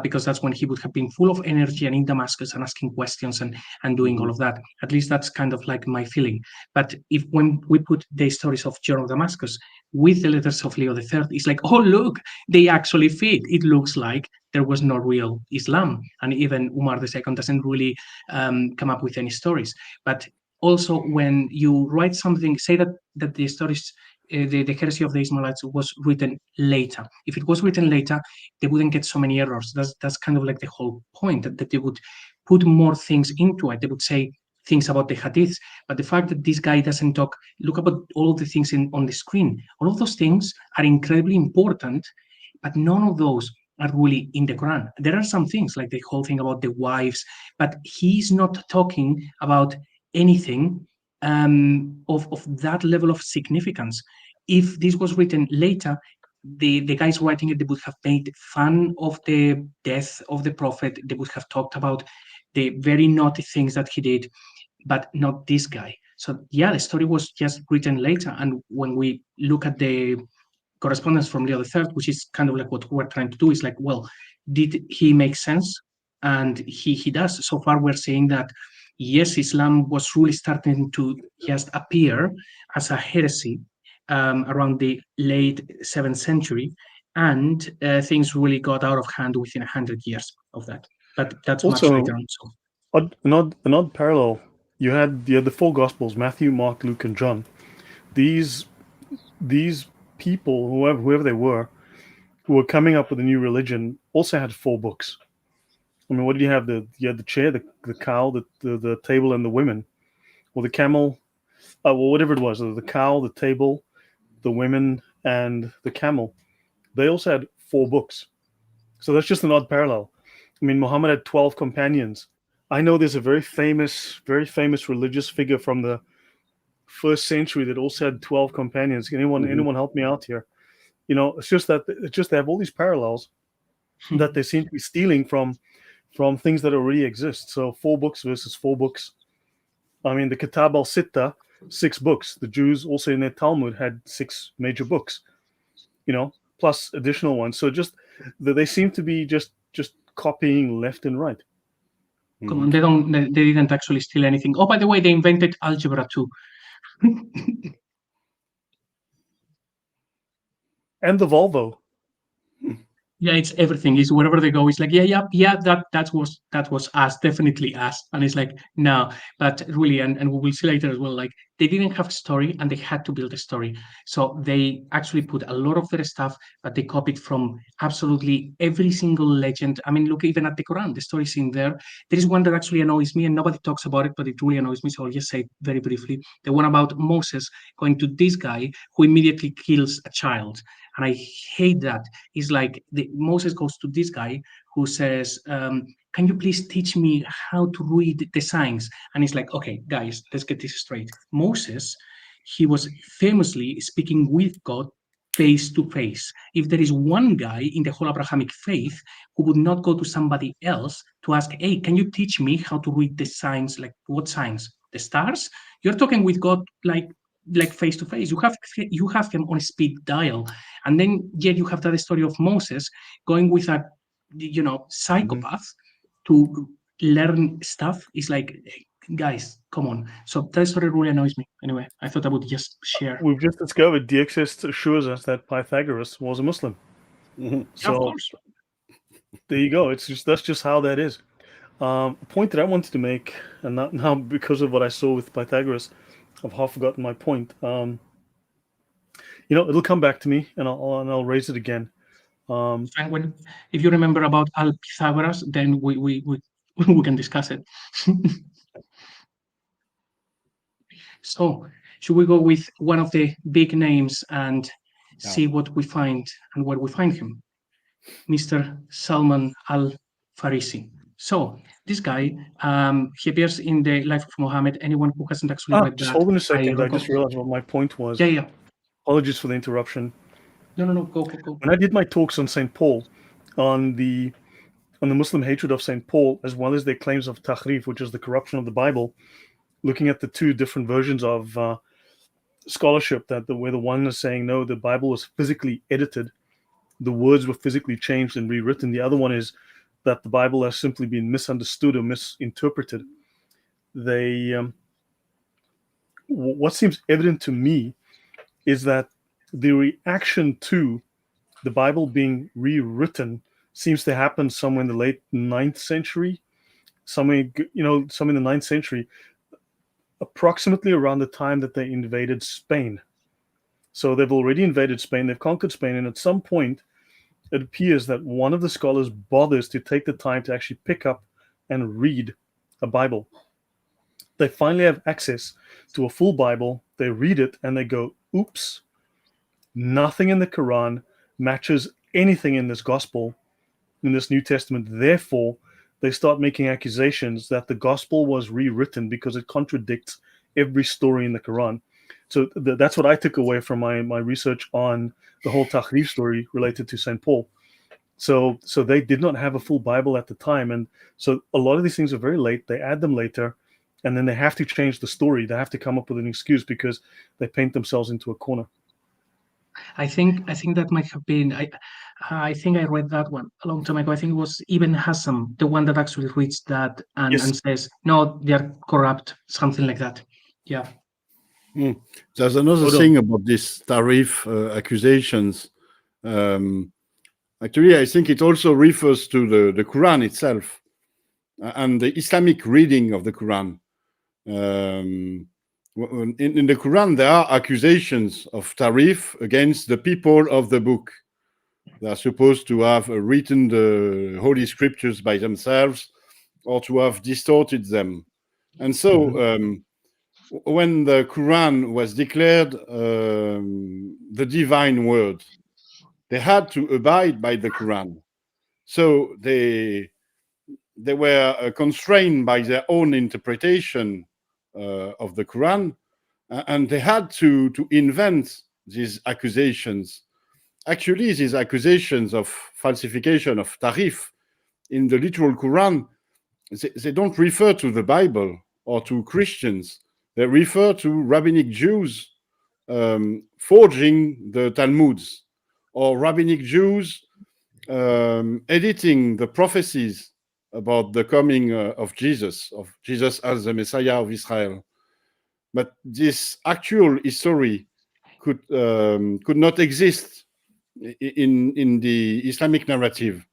because that's when he would have been full of energy and in Damascus and asking questions and doing all of that. At least that's kind of like my feeling. But when we put the stories of John of Damascus with the letters of Leo III, it's like, oh, look, they actually fit. It looks like there was no real Islam. And even Umar II doesn't really come up with any stories. But also when you write something, say that the stories, the heresy of the Ismailites was written later. If it was written later, they wouldn't get so many errors. That's kind of like the whole point, that they would put more things into it. They would say things about the hadiths, but the fact that this guy doesn't talk, look about all of the things on the screen. All of those things are incredibly important, but none of those are really in the Quran. There are some things like the whole thing about the wives, but he's not talking about anything of that level of significance. If this was written later, the guys writing it, they would have made fun of the death of the prophet. They would have talked about the very naughty things that he did, but not this guy. So yeah, the story was just written later. And when we look at the correspondence from Leo III, which is kind of like what we're trying to do, is like, well, did he make sense? And he does. So far, we're saying that yes, Islam was really starting to just appear as a heresy around the late 7th century, and things really got out of hand within 100 years of that. But that's much Also, later on. So an odd parallel. You had the 4 Gospels: Matthew, Mark, Luke, and John. These people, whoever they were, who were coming up with a new religion, also had 4 books. I mean, what did you have? You had the chair, the cow, the table, and the women, or the camel, well, whatever it was. The cow, the table, the women, and the camel. They also had 4 books. So that's just an odd parallel. I mean, Muhammad had 12 companions. I know there's a very famous religious figure from the 1st century that also had 12 companions. Anyone help me out here? You know, it's just they have all these parallels that they seem to be stealing from things that already exist. So 4 books versus 4 books. I mean, the Kitab al-Sitta, 6 books. The Jews also in their Talmud had 6 major books, you know, plus additional ones. So just they seem to be just copying left and right. come on, they didn't actually steal anything. Oh, by the way, they invented algebra too. And the Volvo. Yeah, it's everything. It's wherever they go. It's like, yeah. That was us, definitely us. And it's like, no, but really, and we will see later as well. Like they didn't have a story, and they had to build a story. So they actually put a lot of their stuff, but they copied from absolutely every single legend. I mean, look even at the Quran. The story's in there. There is one that actually annoys me, and nobody talks about it, but it really annoys me. So I'll just say it very briefly. The one about Moses going to this guy who immediately kills a child. And I hate that. It's like Moses goes to this guy who says, can you please teach me how to read the signs? And he's like, okay, guys, let's get this straight. Moses, he was famously speaking with God face to face. If there is one guy in the whole Abrahamic faith who would not go to somebody else to ask, hey, can you teach me how to read the signs? Like what signs? The stars? You're talking with God like face to face. You have him on a speed dial, and then yet you have that story of Moses going with a psychopath to learn stuff. Is like, guys, come on. So that story really annoys me. Anyway, I thought I would just share. We've just discovered DXS assures us that Pythagoras was a Muslim. Yeah, So of course. there you go. That's just how that is. A point that I wanted to make, and not now because of what I saw with Pythagoras, I've half forgotten my point. It'll come back to me, and I'll raise it again. If you remember about Pythagoras, then we can discuss it. So, should we go with one of the big names and see what we find and where we find him? Mr. Salman al-Farisi. So, this guy, he appears in the Life of Mohammed. Anyone who hasn't actually read Just that, hold on a second. I just realized what my point was. Yeah. Apologies for the interruption. No. Go. When I did my talks on St. Paul, on the Muslim hatred of St. Paul, as well as their claims of tahrif, which is the corruption of the Bible, looking at the 2 different versions of scholarship, where the one is saying, no, the Bible was physically edited, the words were physically changed and rewritten. The other one is that the Bible has simply been misunderstood or misinterpreted. What seems evident to me is that the reaction to the Bible being rewritten seems to happen somewhere in the late 9th century, somewhere in the 9th century, approximately around the time that they invaded Spain. So they've already invaded Spain, they've conquered Spain, and at some point, it appears that one of the scholars bothers to take the time to actually pick up and read a Bible. They finally have access to a full Bible, they read it, and they go, oops, nothing in the Quran matches anything in this gospel. in this New Testament. Therefore, they start making accusations that the gospel was rewritten because it contradicts every story in the Quran. So that's what I took away from my research on the whole Tahrif story related to St. Paul. So they did not have a full Bible at the time, and so a lot of these things are very late. They add them later, and then they have to change the story. They have to come up with an excuse because they paint themselves into a corner. I think that might have been. I think I read that one a long time ago. I think it was Ibn Hassam, the one that actually reads that and, Yes. and says, no, they are corrupt, something like that. Yeah. There's another Hold on. thing about these tariff accusations. Actually, I think it also refers to the Quran itself and the Islamic reading of the Quran. In the Quran, there are accusations of tariff against the people of the book. They are supposed to have written the Holy Scriptures by themselves or to have distorted them. And so when the Quran was declared the divine word, they had to abide by the Quran. So they were constrained by their own interpretation of the Quran, and they had to invent these accusations. Actually, these accusations of falsification of tarif in the literal Quran, they don't refer to the Bible or to Christians. They refer to rabbinic Jews forging the Talmuds, or rabbinic Jews editing the prophecies about the coming of Jesus as the Messiah of Israel. But this actual history could not exist in the Islamic narrative.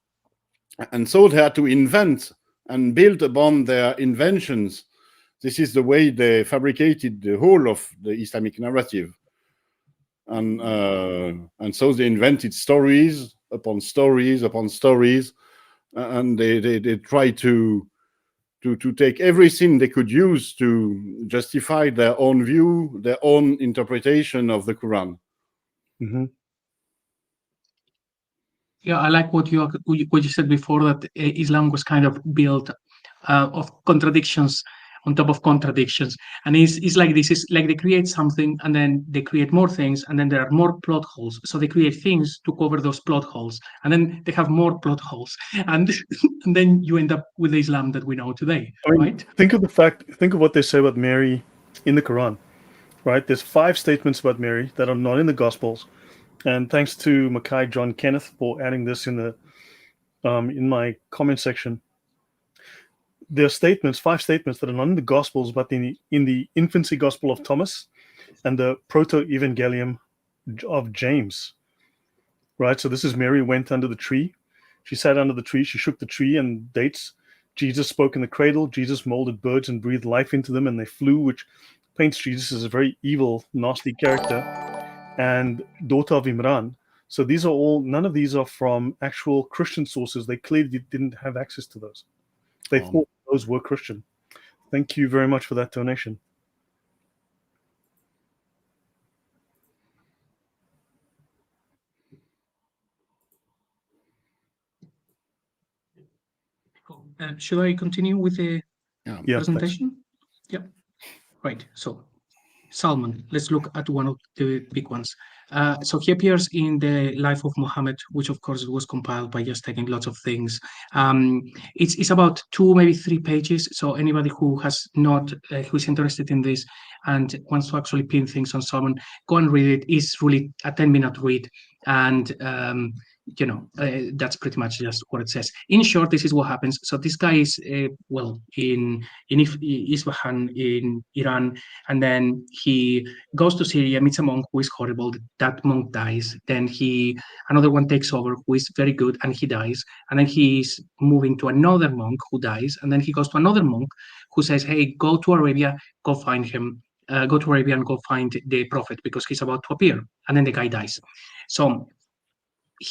And so they had to invent and build upon their inventions. This is the way they fabricated the whole of the Islamic narrative. And so they invented stories upon stories upon stories, and they tried to take everything they could use to justify their own view, their own interpretation of the Quran. Mm-hmm. Yeah, I like what you said before, that Islam was kind of built of contradictions on top of contradictions, and it's like this. Is like they create something and then they create more things, and then there are more plot holes. So they create things to cover those plot holes, and then they have more plot holes, and and then you end up with the Islam that we know today, right? Think of what they say about Mary in the Quran, right? There's 5 statements about Mary that are not in the Gospels, and thanks to Mackay John Kenneth for adding this in my comment section. There are 5 statements that are not in the Gospels, but in the infancy Gospel of Thomas and the Proto-Evangelium of James, right? So this is Mary went under the tree. She sat under the tree. She shook the tree and dates. Jesus spoke in the cradle. Jesus molded birds and breathed life into them, and they flew, which paints Jesus as a very evil, nasty character. And daughter of Imran. So these are all, none of these are from actual Christian sources. They clearly didn't have access to those. They thought those were Christian. Thank you very much for that donation. Should I continue with the presentation? Thanks. Yep. Right. So Salman, let's look at one of the big ones. So he appears in the Life of Muhammad, which of course was compiled by just taking lots of things. It's about 2, maybe 3 pages. So anybody who has not, who's interested in this and wants to actually pin things on Salman, go and read it. It's really a 10-minute read, and that's pretty much just what it says. In short, this is what happens. So this guy is in Isfahan in Iran, and then he goes to Syria, meets a monk who is horrible. That monk dies. Then another one takes over who is very good, and he dies. And then he's moving to another monk who dies, and then he goes to another monk who says, "Hey, go to Arabia, go find him. Go to Arabia and go find the prophet because he's about to appear." And then the guy dies. So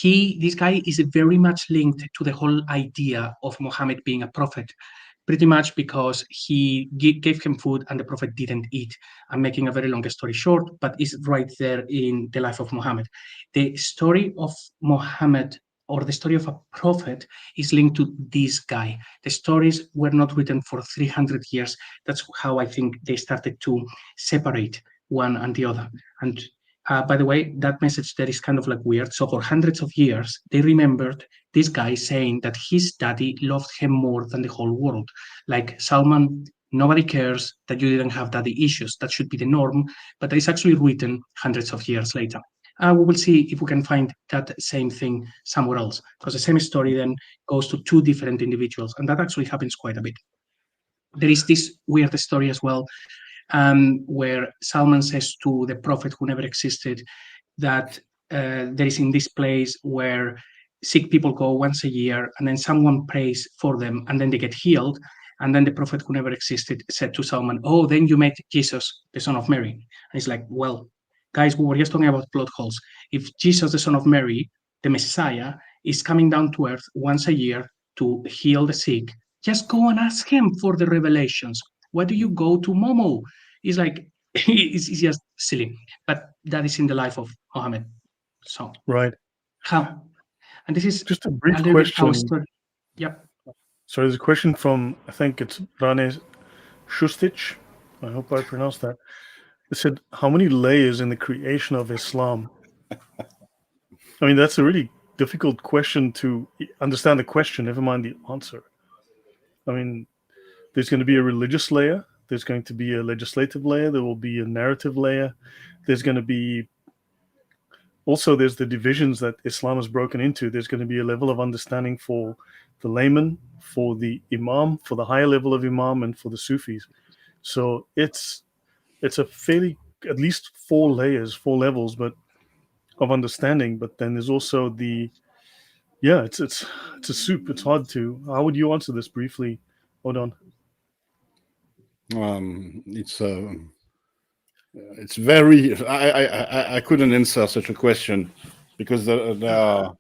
this guy is very much linked to the whole idea of Muhammad being a prophet, pretty much because he gave him food and the prophet didn't eat. I'm making a very long story short, but it's right there in the Life of Muhammad. The story of Muhammad or the story of a prophet is linked to this guy. The stories were not written for 300 years. That's how I think they started to separate one and the other. And by the way, that message there is kind of like weird. So for hundreds of years, they remembered this guy saying that his daddy loved him more than the whole world. Like, Salman, nobody cares that you didn't have daddy issues. That should be the norm. But that is actually written hundreds of years later. We will see if we can find that same thing somewhere else, because the same story then goes to two different individuals, and that actually happens quite a bit. There is this weird story as well, where Salman says to the prophet who never existed that there is in this place where sick people go once a year, and then someone prays for them, and then they get healed. And then the prophet who never existed said to Salman, "Oh, then you met Jesus, the son of Mary." And he's like, "Well, guys, we were just talking about plot holes. If Jesus, the son of Mary, the Messiah, is coming down to earth once a year to heal the sick, just go and ask him for the revelations. Why do you go to Momo?" It's like, it's just silly. But that is in the life of Mohammed. So, Right. how? And this is Just a a brief little bit our question. story. Yep. So there's a question from, I think it's Rane Shustic. I hope I pronounced that. It said, how many layers in the creation of Islam? I mean, that's a really difficult question to understand the question, never mind the answer. I mean, there's going to be a religious layer. There's going to be a legislative layer. There will be a narrative layer. There's going to be also, there's the divisions that Islam has broken into. There's going to be a level of understanding for the layman, for the imam, for the higher level of imam, and for the Sufis. So it's a fairly, at least 4 layers, 4 levels, but of understanding. But then there's also it's a soup. It's hard to. How would you answer this briefly? Hold on. It's very. I couldn't answer such a question because there are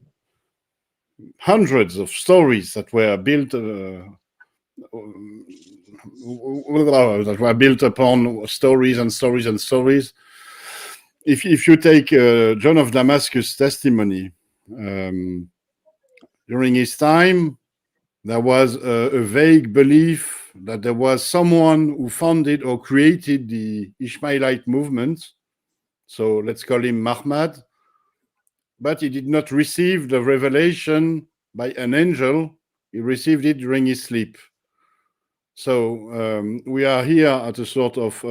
hundreds of stories that were built upon stories and stories and stories. If you take John of Damascus' testimony, during his time, there was a vague belief that there was someone who founded or created the Ishmaelite movement. So let's call him Mahmad. But he did not receive the revelation by an angel. He received it during his sleep. So we are here at a sort of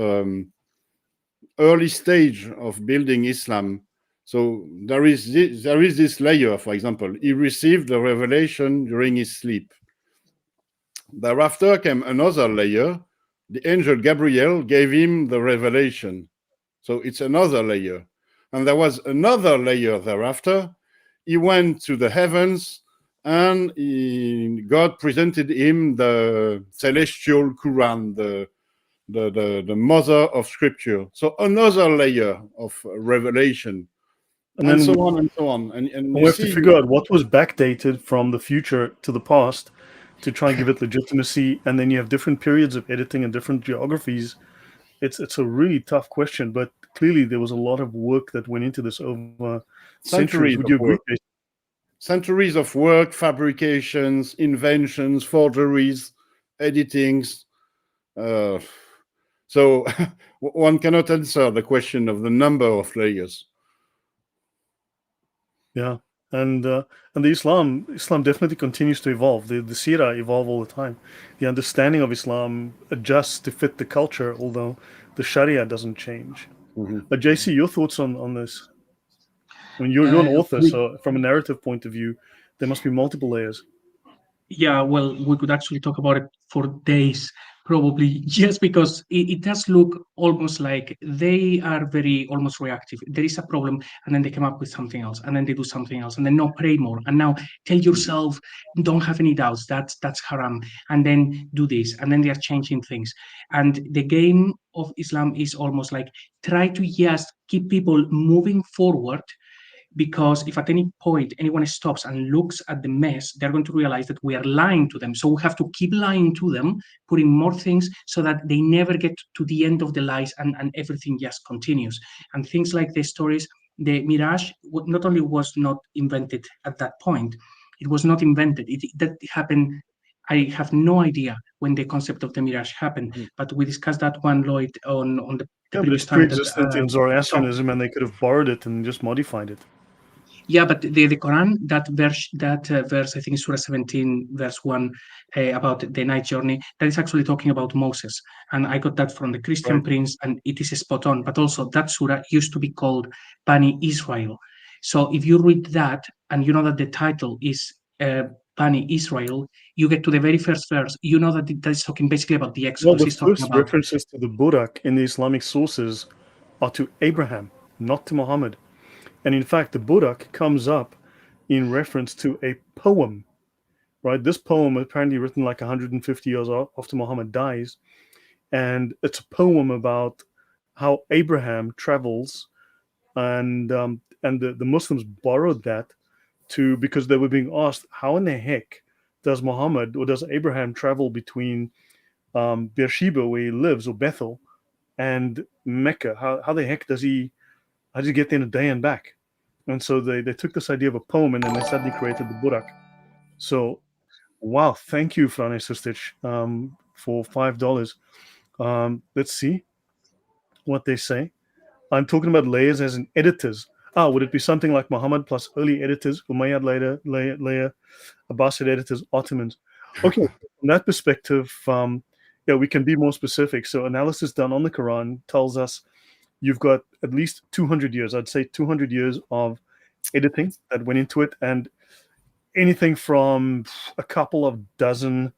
early stage of building Islam. So there is this layer, for example. He received the revelation during his sleep. Thereafter came another layer. The angel Gabriel gave him the revelation. So it's another layer. And there was another layer thereafter. He went to the heavens and God presented him the celestial Quran, the mother of scripture. So another layer of revelation. And then so on and so on. And we have to figure out what was backdated from the future to the past to try and give it legitimacy. And then you have different periods of editing and different geographies. It's a really tough question, but clearly there was a lot of work that went into this over centuries. Would you agree? Centuries of work, fabrications, inventions, forgeries, editings. So one cannot answer the question of the number of layers. Yeah, and the Islam definitely continues to evolve. The Sirah evolve all the time. The understanding of Islam adjusts to fit the culture, although the Sharia doesn't change. But JC, your thoughts on this? I mean, you're an author, so from a narrative point of view, there must be multiple layers. Yeah, well, we could actually talk about it for days, probably, just because it does look almost like they are very almost reactive. There is a problem, and then they come up with something else, and then they do something else, and then no, pray more, and now tell yourself, don't have any doubts, that's haram, and then do this, and then they are changing things. And the game of Islam is almost like try to just keep people moving forward, because if at any point anyone stops and looks at the mess, they're going to realize that we are lying to them. So we have to keep lying to them, putting more things so that they never get to the end of the lies, and everything just continues. And things like the stories the Mirage not only was not invented at that point, it was not invented. That happened. I have no idea when the concept of the Mirage happened, but we discussed that one, Lloyd, on the Yeah, but previous it's time that pre-existent in Zoroastrianism, and they could have borrowed it and just modified it. yeah, but the Quran, that verse, I think is Surah 17, verse 1, about the night journey, that is actually talking about Moses. And I got that from the Christian Right. prince, and it is spot on. But also, that surah used to be called Bani Israel. So if you read that, and you know that the title is Bani Israel, you get to the very first verse, you know that that is talking basically about the Well, Exodus. the He's talking first about references to the Burak in the Islamic sources are to Abraham, not to Muhammad. And in fact, the Burak comes up in reference to a poem, right? This poem apparently written like 150 years after Muhammad dies, and it's a poem about how Abraham travels, and the Muslims borrowed that to, because they were being asked, how in the heck does Muhammad or does Abraham travel between Beersheba, where he lives, or Bethel, and Mecca? How the heck does he get there in a day and back? And so they took this idea of a poem, and then they suddenly created the Burak. So, wow, thank you, Frane Sustic, for $5. Let's see what they say. I'm talking about layers as in editors. Would it be something like Muhammad plus early editors, Umayyad layer, Abbasid editors, Ottomans? Okay, from that perspective, yeah, we can be more specific. So analysis done on the Quran tells us you've got at least 200 years, I'd say 200 years of editing that went into it, and anything from a couple of dozen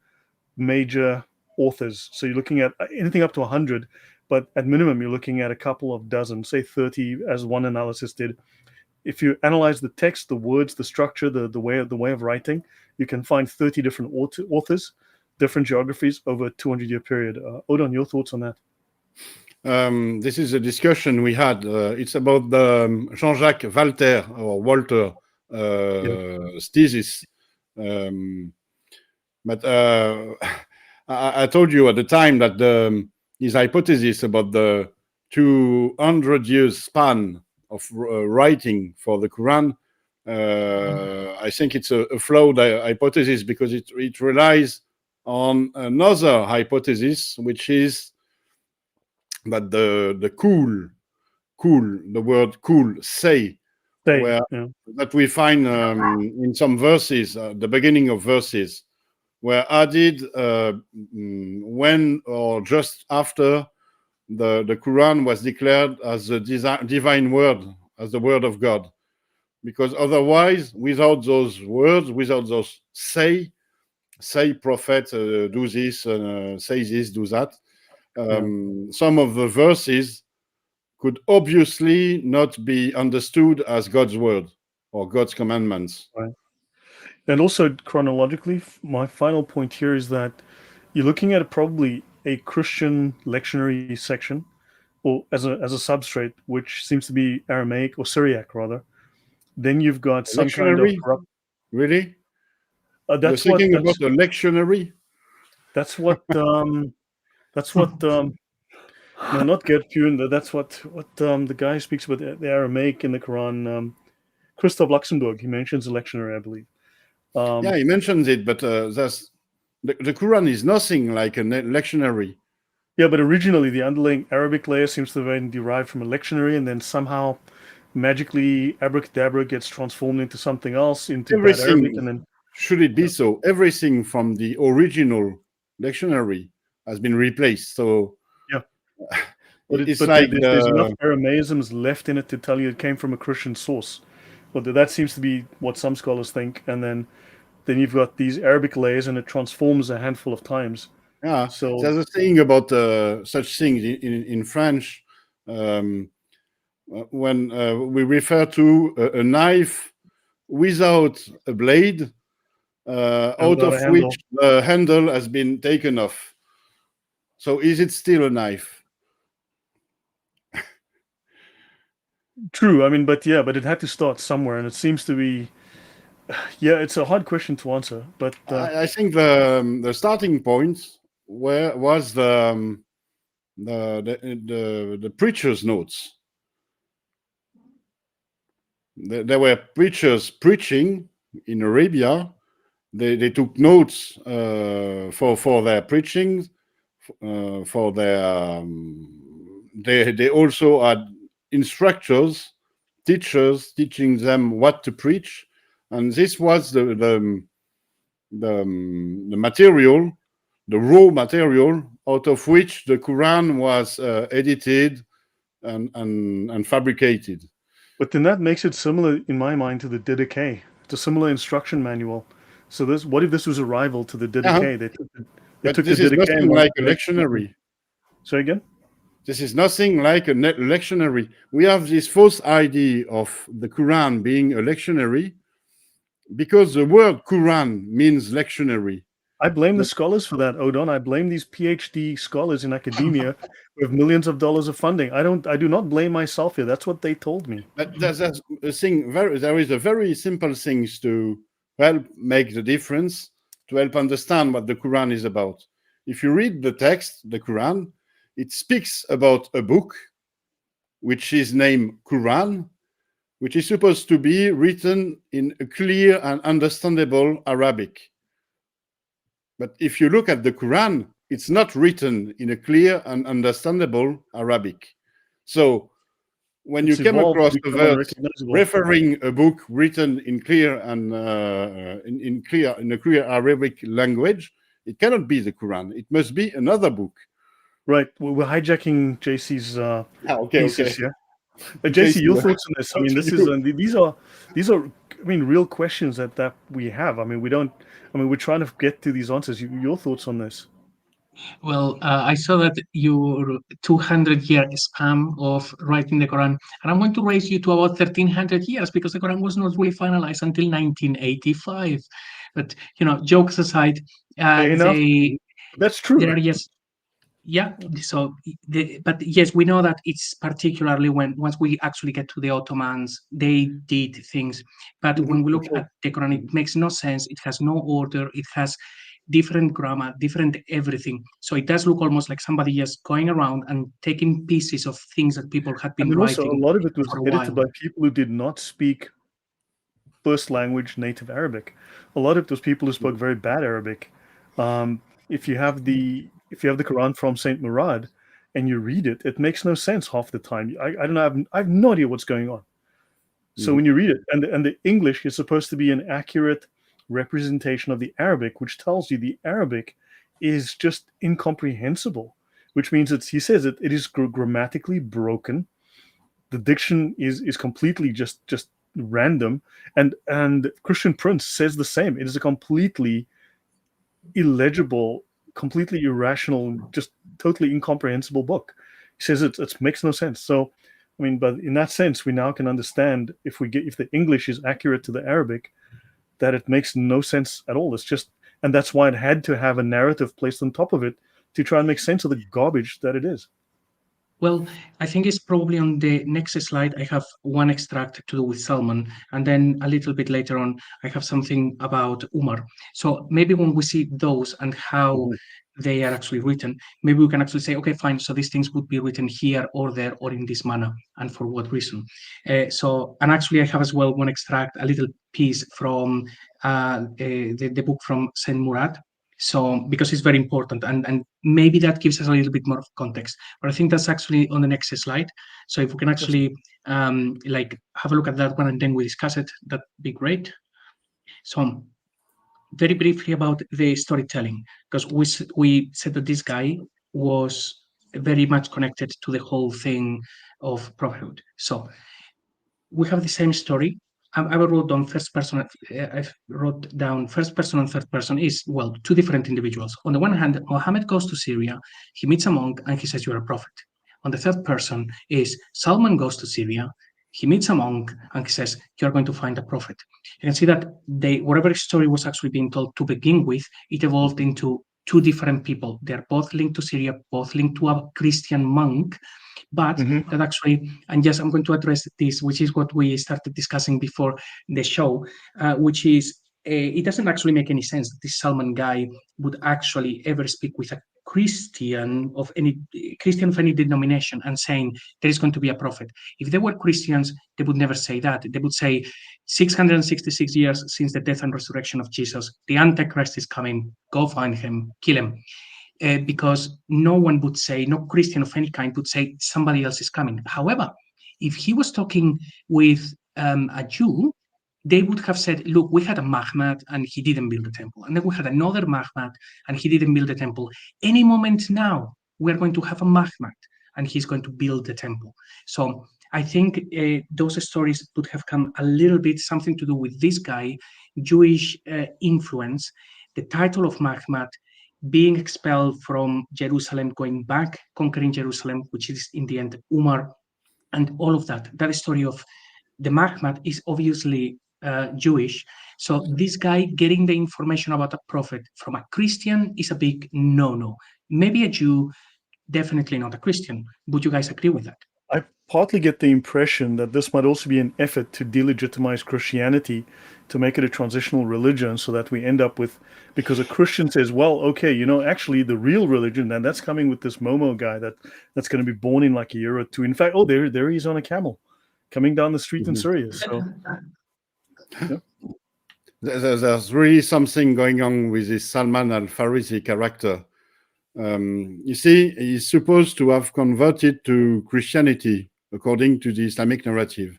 major authors. So you're looking at anything up to 100, but at minimum, you're looking at a couple of dozen, say 30, as one analysis did. If you analyze the text, the words, the structure, the way of writing, you can find 30 different authors, different geographies over a 200-year period. Odon, your thoughts on that? This is a discussion we had. It's about the Jean-Jacques Walter or Walter thesis. But I told you at the time that his hypothesis about the 200 years span of writing for the Quran, I think it's a flawed hypothesis, because it relies on another hypothesis, which is that the word cool, say, where that we find in some verses, the beginning of verses, were added when or just after the Quran was declared as the divine word, as the word of God. Because otherwise, without those words, without those say prophet, do this, say this, do that, some of the verses could obviously not be understood as God's word or God's commandments. Right. And also chronologically, my final point here is that you're looking at probably a Christian lectionary section, or as a substrate, which seems to be Aramaic or Syriac rather. Then you've got some kind of corrupt. Really? That's You're what. thinking about the lectionary? That's what. That's what. No, not Gertrude. That's what the guy speaks about the Aramaic in the Quran. Christoph Luxemburg. He mentions the lectionary, I believe. Yeah, he mentions it, but that's the Quran is nothing like a lectionary. Yeah, but originally the underlying Arabic layer seems to have been derived from a lectionary, and then somehow magically abracadabra gets transformed into something else, into bad Arabic, and then should it be so? Everything from the original lectionary has been replaced. So yeah, but like there's enough Aramaisms left in it to tell you it came from a Christian source. But that seems to be what some scholars think, and then you've got these Arabic layers, and it transforms a handful of times. Yeah, so there's a thing about such things in French. When we refer to a knife without a blade, out of which the handle has been taken off. So is it still a knife? True. I mean, but it had to start somewhere, and it seems to be. Yeah, it's a hard question to answer, but I think the starting point was the preacher's notes. there were preachers preaching in Arabia. They took notes for their preaching, for their they also had instructors, teachers teaching them what to preach, and this was the material, the raw material out of which the Quran was edited and fabricated. But then that makes it similar, in my mind, to the Didache. It's a similar instruction manual. So this, what if this was a rival to the Didache? They But took this the is Didache. nothing like a lectionary. Sorry again? This is nothing like a lectionary. We have this false idea of the Quran being a lectionary because the word Quran means lectionary. I blame the scholars for that, Odon. I blame these PhD scholars in academia with millions of dollars of funding. I do not blame myself here. That's what they told me. But there's a thing. There is a very simple things to help make the difference, to help understand what the Quran is about. If you read the text, the Quran, it speaks about a book which is named Quran, which is supposed to be written in a clear and understandable Arabic. But if you look at the Quran, it's not written in a clear and understandable Arabic. So when you come across a verse referring a book written in clear and in a clear Arabic language, it cannot be the Quran. It must be another book. Right. We're hijacking JC's thesis here. JC, JC, your thoughts on this? I mean, this is these are I mean, real questions that we have. I mean, we're trying to get to these answers. Your thoughts on this? Well, I saw that your 200-year span of writing the Quran, and I'm going to raise you to about 1,300 years because the Quran was not really finalized until 1985. But jokes aside, that's true. There are yeah. So, but yes, we know that it's particularly once we actually get to the Ottomans, they did things. But when we look at the Quran, it makes no sense. It has no order. It has different grammar, different everything. So it does look almost like somebody just going around and taking pieces of things that people had been writing. Also, a lot of it was edited by people who did not speak first language native Arabic. A lot of those people who spoke very bad Arabic. If you have the Quran from Saint Murad and you read it, it makes no sense half the time. I don't know. I have no idea what's going on. So when you read it, and the English is supposed to be an accurate representation of the Arabic, which tells you the Arabic is just incomprehensible, which means he says it is grammatically broken. The diction is completely just random, and Christian Prince says the same. It is a completely illegible, completely irrational, just totally incomprehensible book. He says it makes no sense. So I mean, but in that sense, we now can understand if the English is accurate to the Arabic, that it makes no sense at all. It's just, and that's why it had to have a narrative placed on top of it to try and make sense of the garbage that it is. Well, I think it's probably on the next slide. I have one extract to do with Salman, and then a little bit later on, I have something about Umar. So maybe when we see those and how they are actually written, maybe we can actually say, okay, fine, so these things would be written here or there or in this manner, and for what reason. And actually I have as well one extract, a little piece from the book from Saint Murad. So because it's very important, and maybe that gives us a little bit more of context. But I think that's actually on the next slide. So if we can actually have a look at that one and then we discuss it, that'd be great. So very briefly about the storytelling, because we said that this guy was very much connected to the whole thing of prophethood. So we have the same story. I wrote down first person. I wrote down first person and third person is, well, two different individuals. On the one hand, Mohammed goes to Syria, he meets a monk, and he says, "You're a prophet." On the third person is Salman goes to Syria, he meets a monk, and he says, "You're going to find a prophet." You can see that whatever story was actually being told to begin with, it evolved into two different people. They're both linked to Syria, both linked to a Christian monk. But that actually, and yes, I'm going to address this, which is what we started discussing before the show, which is it doesn't actually make any sense that this Salman guy would actually ever speak with a Christian of any denomination and saying there is going to be a prophet. If they were Christians, they would never say that. They would say 666 years since the death and resurrection of Jesus, the Antichrist is coming, go find him, kill him. Because no one would say, no Christian of any kind would say somebody else is coming. However, if he was talking with a Jew, they would have said, look, we had a Mahmad and he didn't build the temple. And then we had another Mahmad and he didn't build the temple. Any moment now, we're going to have a Mahmad and he's going to build the temple. So I think those stories would have come a little bit something to do with this guy, Jewish influence, the title of Mahmad, being expelled from Jerusalem, going back, conquering Jerusalem, which is in the end Umar, and all of that. That story of the Mahmad is obviously Jewish. So this guy getting the information about a prophet from a Christian is a big no-no. Maybe a Jew, definitely not a Christian. Would you guys agree with that? I partly get the impression that this might also be an effort to delegitimize Christianity, to make it a transitional religion, so that we end up with, because a Christian says, well, okay, actually the real religion, and that's coming with this Momo guy that's going to be born in like a year or two. In fact, there he is on a camel coming down the street in Syria. So yeah. There's really something going on with this Salman al-Farisi character. You see, he's supposed to have converted to Christianity according to the Islamic narrative,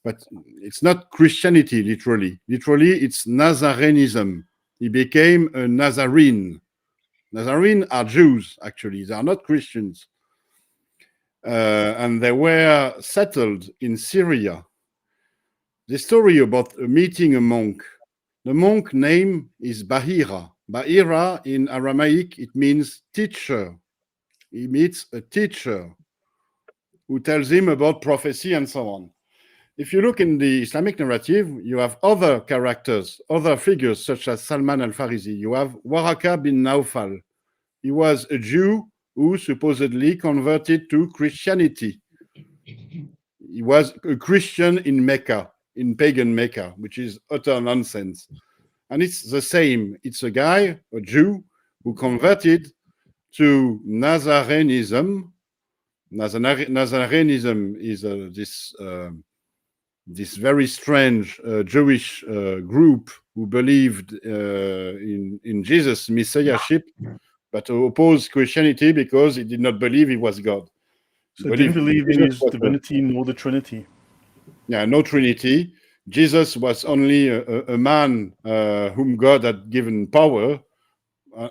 but it's not Christianity literally. Literally, it's Nazarenism. He became a Nazarene. Nazarene are Jews, actually. They are not Christians. And they were settled in Syria. The story about meeting a monk. The monk name is Bahira. Bahira in Aramaic, it means teacher. He meets a teacher who tells him about prophecy and so on. If you look in the Islamic narrative, you have other characters, other figures such as Salman al-Farisi. You have Waraka bin Naufal. He was a Jew who supposedly converted to Christianity. He was a Christian in Mecca, in pagan Mecca, which is utter nonsense. And it's the same. It's a guy, a Jew, who converted to Nazarenism. Nazarenism is this very strange Jewish group who believed in Jesus' messiahship, but opposed Christianity because he did not believe he was God. So didn't believe in his divinity nor the Trinity. Yeah, no Trinity. Jesus was only a man whom God had given power,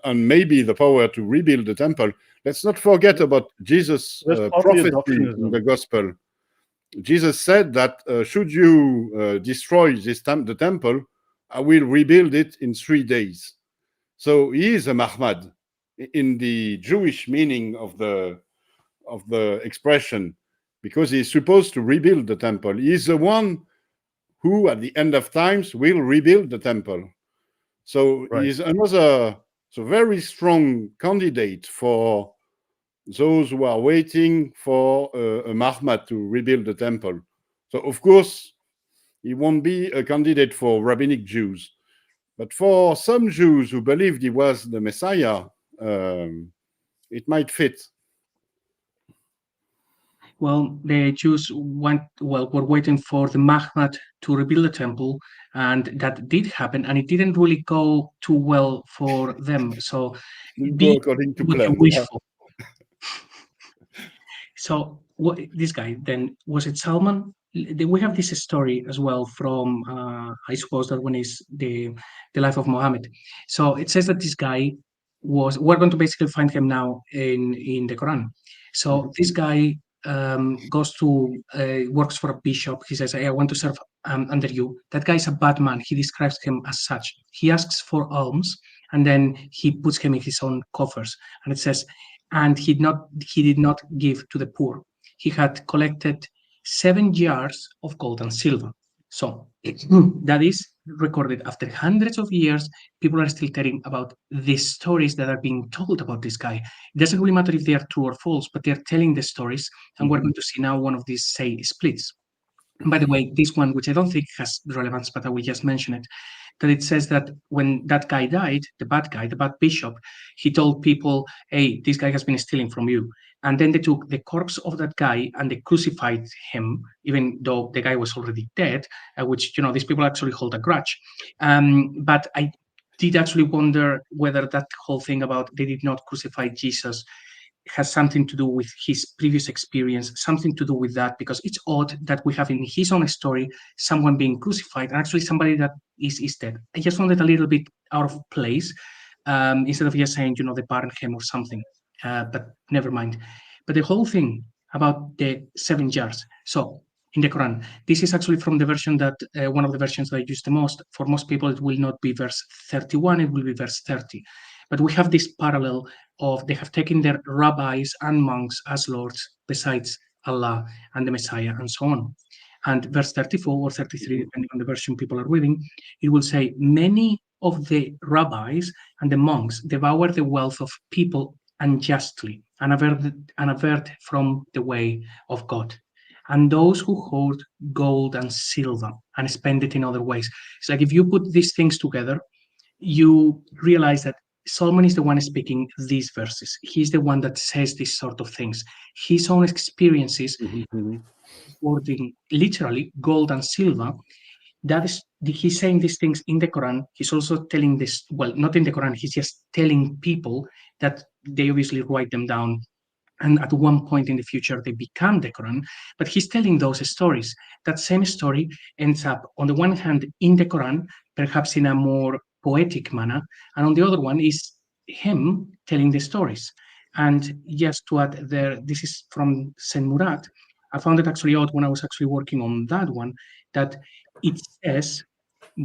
and maybe the power to rebuild the temple. Let's not forget about Jesus' prophecy in the gospel. Jesus said that should you destroy the temple, I will rebuild it in 3 days. So he is a Mahmad in the Jewish meaning of the expression, because he's supposed to rebuild the temple. He's the one who, at the end of times, will rebuild the temple. So he's another very strong candidate for those who are waiting for a Mahmad to rebuild the temple. So, of course, he won't be a candidate for rabbinic Jews. But for some Jews who believed he was the Messiah, it might fit. Well, the Jews were waiting for the Mahmad to rebuild the temple, and that did happen, and it didn't really go too well for them. So, go according to plan. So, this guy then, was it Salman? We have this story as well from, I suppose that one is the life of Mohammed. So it says that this guy we're going to basically find him now in the Quran. So this guy goes to works for a bishop. He says, "Hey, I want to serve under you." That guy is a bad man. He describes him as such. He asks for alms, and then he puts him in his own coffers. And it says, and he did not give to the poor. He had collected 7 jars of gold and silver. So that is recorded after hundreds of years. People are still telling about these stories that are being told about this guy. It doesn't really matter if they are true or false, but they're telling the stories. And we're going to see now one of these, say, splits. By the way, this one, which I don't think has relevance, but I will just mention it. that it says that when that guy died, the bad bishop, he told people, hey, this guy has been stealing from you. And then they took the corpse of that guy and they crucified him, even though the guy was already dead, which, these people actually hold a grudge. But I did actually wonder whether that whole thing about they did not crucify Jesus has something to do with his previous experience, something to do with that, because it's odd that we have in his own story someone being crucified and actually somebody that is dead. I just found it a little bit out of place, instead of just saying, the Barnhem or something, but never mind. But the whole thing about the 7 jars. So in the Quran, this is actually from the version that, one of the versions that I use the most. For most people, it will not be verse 31, it will be verse 30. But we have this parallel of they have taken their rabbis and monks as lords besides Allah and the Messiah and so on. And verse 34 or 33, depending on the version people are reading, it will say, many of the rabbis and the monks devour the wealth of people unjustly and avert from the way of God. And those who hoard gold and silver and spend it in other ways. It's like if you put these things together, you realize that Solomon is the one speaking these verses. He's the one that says these sort of things. His own experiences, hoarding literally gold and silver. That is, he's saying these things in the Quran. He's also telling this, well, not in the Quran, he's just telling people that they obviously write them down. And at one point in the future, they become the Quran. But he's telling those stories. That same story ends up, on the one hand, in the Quran, perhaps in a more poetic manner, and on the other one is him telling the stories. And just to add there, this is from Saint Murad. I found it actually odd when I was actually working on that one, that it says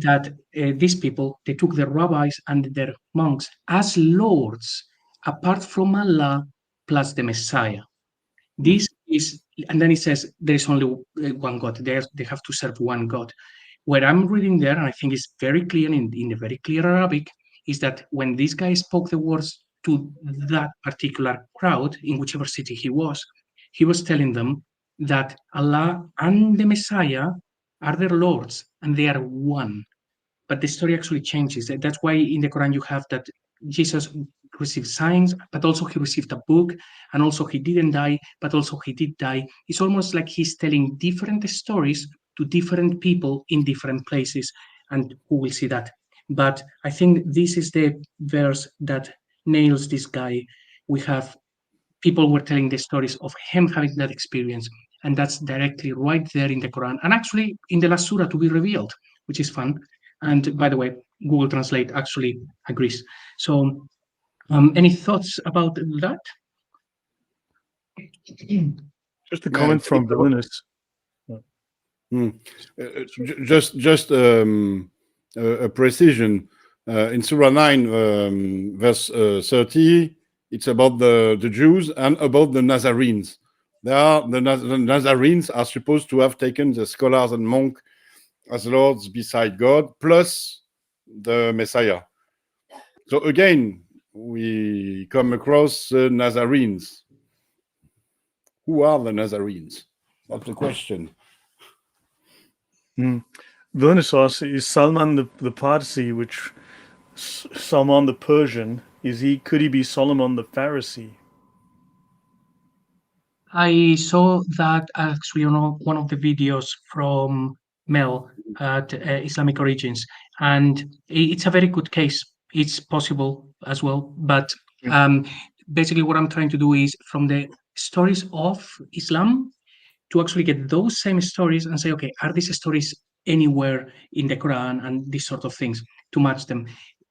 that these people, they took their rabbis and their monks as lords, apart from Allah plus the Messiah. This is, and then it says there is only one God. They have to serve one God. What I'm reading there, and I think is very clear in the very clear Arabic, is that when this guy spoke the words to that particular crowd, in whichever city he was telling them that Allah and the Messiah are their lords and they are one. But the story actually changes. That's why in the Quran you have that Jesus received signs, but also he received a book, and also he didn't die, but also he did die. It's almost like he's telling different stories to different people in different places, and who will see that. But I think this is the verse that nails this guy. We have people were telling the stories of him having that experience, and that's directly right there in the Quran, and actually in the last surah to be revealed, which is fun. And by the way, Google Translate actually agrees. So, any thoughts about that? Just a comment from Villainous. Just a precision. In Surah 9, verse 30, it's about the Jews and about the Nazarenes. The Nazarenes are supposed to have taken the scholars and monks as lords beside God, plus the Messiah. So again, we come across the Nazarenes. Who are the Nazarenes? That's the question. Villainous asks, is Salman the Parsi, which Salman the Persian, could he be Solomon the Pharisee? I saw that actually on one of the videos from Mel at Islamic Origins, and it's a very good case. It's possible as well, but basically what I'm trying to do is from the stories of Islam to actually get those same stories and say, okay, are these stories anywhere in the Quran and these sort of things to match them?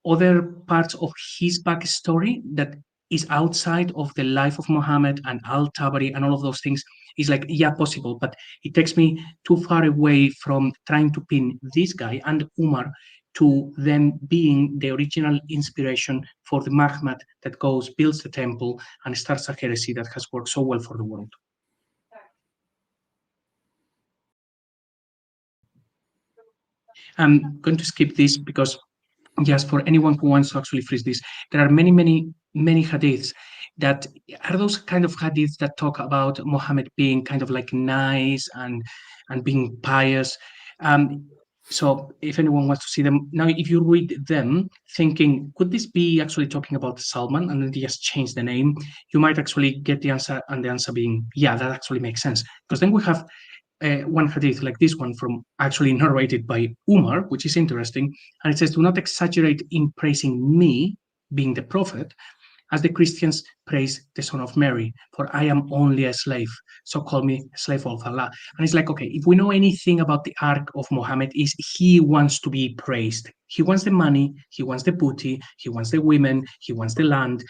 Other parts of his backstory that is outside of the life of Muhammad and Al-Tabari and all of those things is like, yeah, possible, but it takes me too far away from trying to pin this guy and Umar to them being the original inspiration for the Mahmad that goes, builds the temple, and starts a heresy that has worked so well for the world. I'm going to skip this because just for anyone who wants to actually freeze this, there are many, many, many hadiths that are those kind of hadiths that talk about Muhammad being kind of like nice and being pious. So if anyone wants to see them now, if you read them thinking, could this be actually talking about Salman, and then they just change the name, you might actually get the answer, and the answer being, yeah, that actually makes sense. Because then we have one hadith like this one from actually narrated by Umar, which is interesting. And it says, do not exaggerate in praising me, being the prophet, as the Christians praise the Son of Mary, for I am only a slave, so call me slave of Allah. And it's like, okay, if we know anything about the arc of Muhammad, is he wants to be praised. He wants the money, he wants the booty, he wants the women, he wants the land.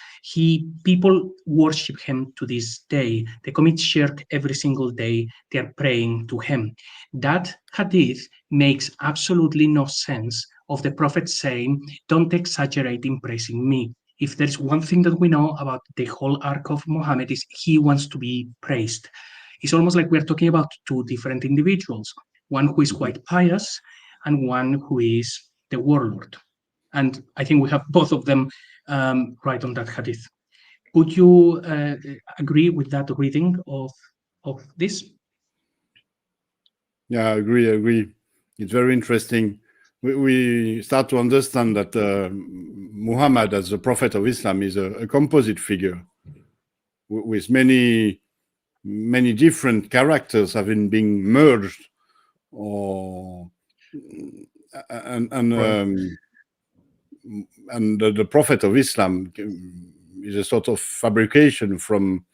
People worship him to this day. They commit shirk every single day. They are praying to him. That hadith makes absolutely no sense of the Prophet saying, don't exaggerate in praising me. If there's one thing that we know about the whole arc of Muhammad is he wants to be praised. It's almost like we're talking about two different individuals, one who is quite pious and one who is the warlord. And I think we have both of them right on that hadith. Would you agree with that reading of this? Yeah, I agree. It's very interesting. We start to understand that Muhammad, as the prophet of Islam, is a composite figure with many different characters having been merged, or and the prophet of Islam is a sort of fabrication from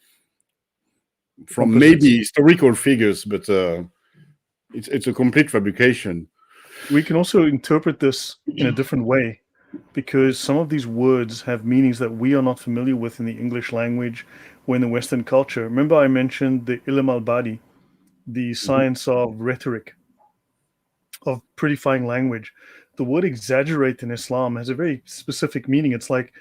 maybe historical figures, but it's a complete fabrication. We can also interpret this in a different way, because some of these words have meanings that we are not familiar with in the English language or in the Western culture. Remember I mentioned the ilm al-badi, the science of rhetoric, of prettifying language. The word exaggerate in Islam has a very specific meaning. It's like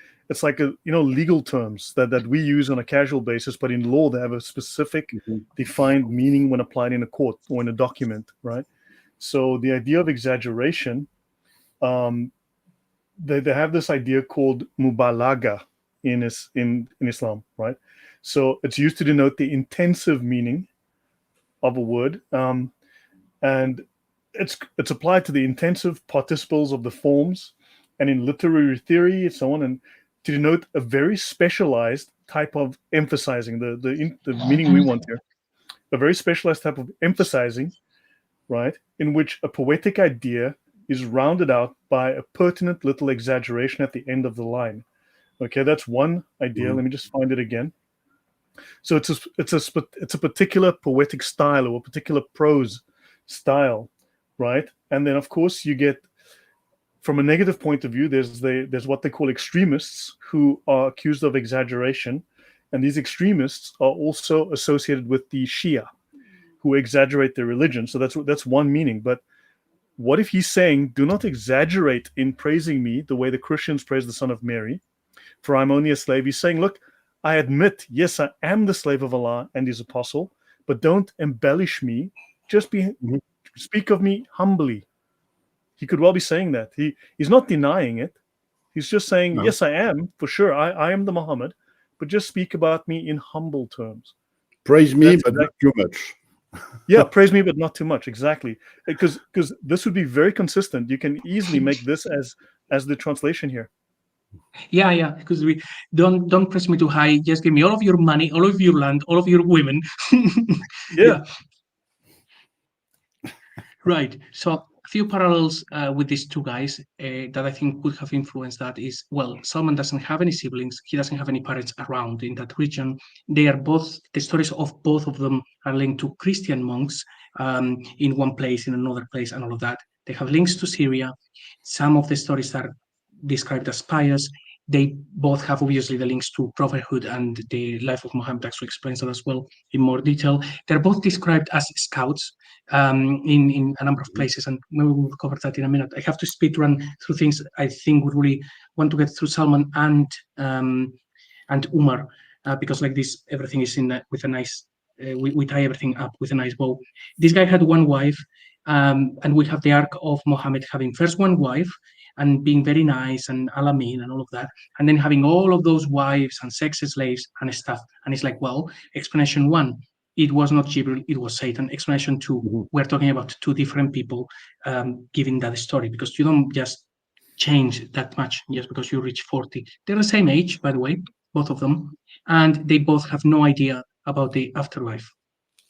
legal terms that we use on a casual basis, but in law they have a specific defined meaning when applied in a court or in a document, right? So the idea of exaggeration, they have this idea called mubalaga in Islam, right? So it's used to denote the intensive meaning of a word, and it's applied to the intensive participles of the forms, and in literary theory and so on, and to denote a very specialized type of emphasizing the meaning we want here, a very specialized type of emphasizing, right, in which a poetic idea is rounded out by a pertinent little exaggeration at the end of the line. Okay, that's one idea. Let me just find it again. So it's a particular poetic style or a particular prose style, right? And then of course you get, from a negative point of view, there's what they call extremists who are accused of exaggeration, and these extremists are also associated with the Shia, who exaggerate their religion. So that's one meaning. But what if he's saying, do not exaggerate in praising me the way the Christians praise the Son of Mary, for I'm only a slave? He's saying, look, I admit, yes, I am the slave of Allah and his apostle, but don't embellish me. Just speak of me humbly. He could well be saying that. He's not denying it. He's just saying, yes, I am, for sure. I am the Muhammad, but just speak about me in humble terms. Praise me, but not too much. Yeah, praise me, but not too much. Exactly. Because this would be very consistent. You can easily make this as the translation here. Yeah, because we don't press me too high. Just give me all of your money, all of your land, all of your women. Yeah. Right. So a few parallels with these two guys that I think would have influenced that is, well, Salman doesn't have any siblings. He doesn't have any parents around in that region. They are both, the stories of both of them are linked to Christian monks in one place, in another place, and all of that. They have links to Syria. Some of the stories are described as pious. They both have obviously the links to prophethood, and the life of Muhammad actually explains that as well in more detail. They're both described as scouts in a number of places, and maybe we'll cover that in a minute. I have to speed run through things I think would really want to get through Salman and Umar, because like this, everything is with a nice, we tie everything up with a nice bow. This guy had one wife, and we have the arc of Muhammad having first one wife, and being very nice and alamin and all of that, and then having all of those wives and sex slaves and stuff. And it's like, well, explanation one, it was not Jibril, it was Satan. Explanation 2, we're talking about two different people giving that story, because you don't just change that much just because you reach 40. They're the same age, by the way, both of them, and they both have no idea about the afterlife.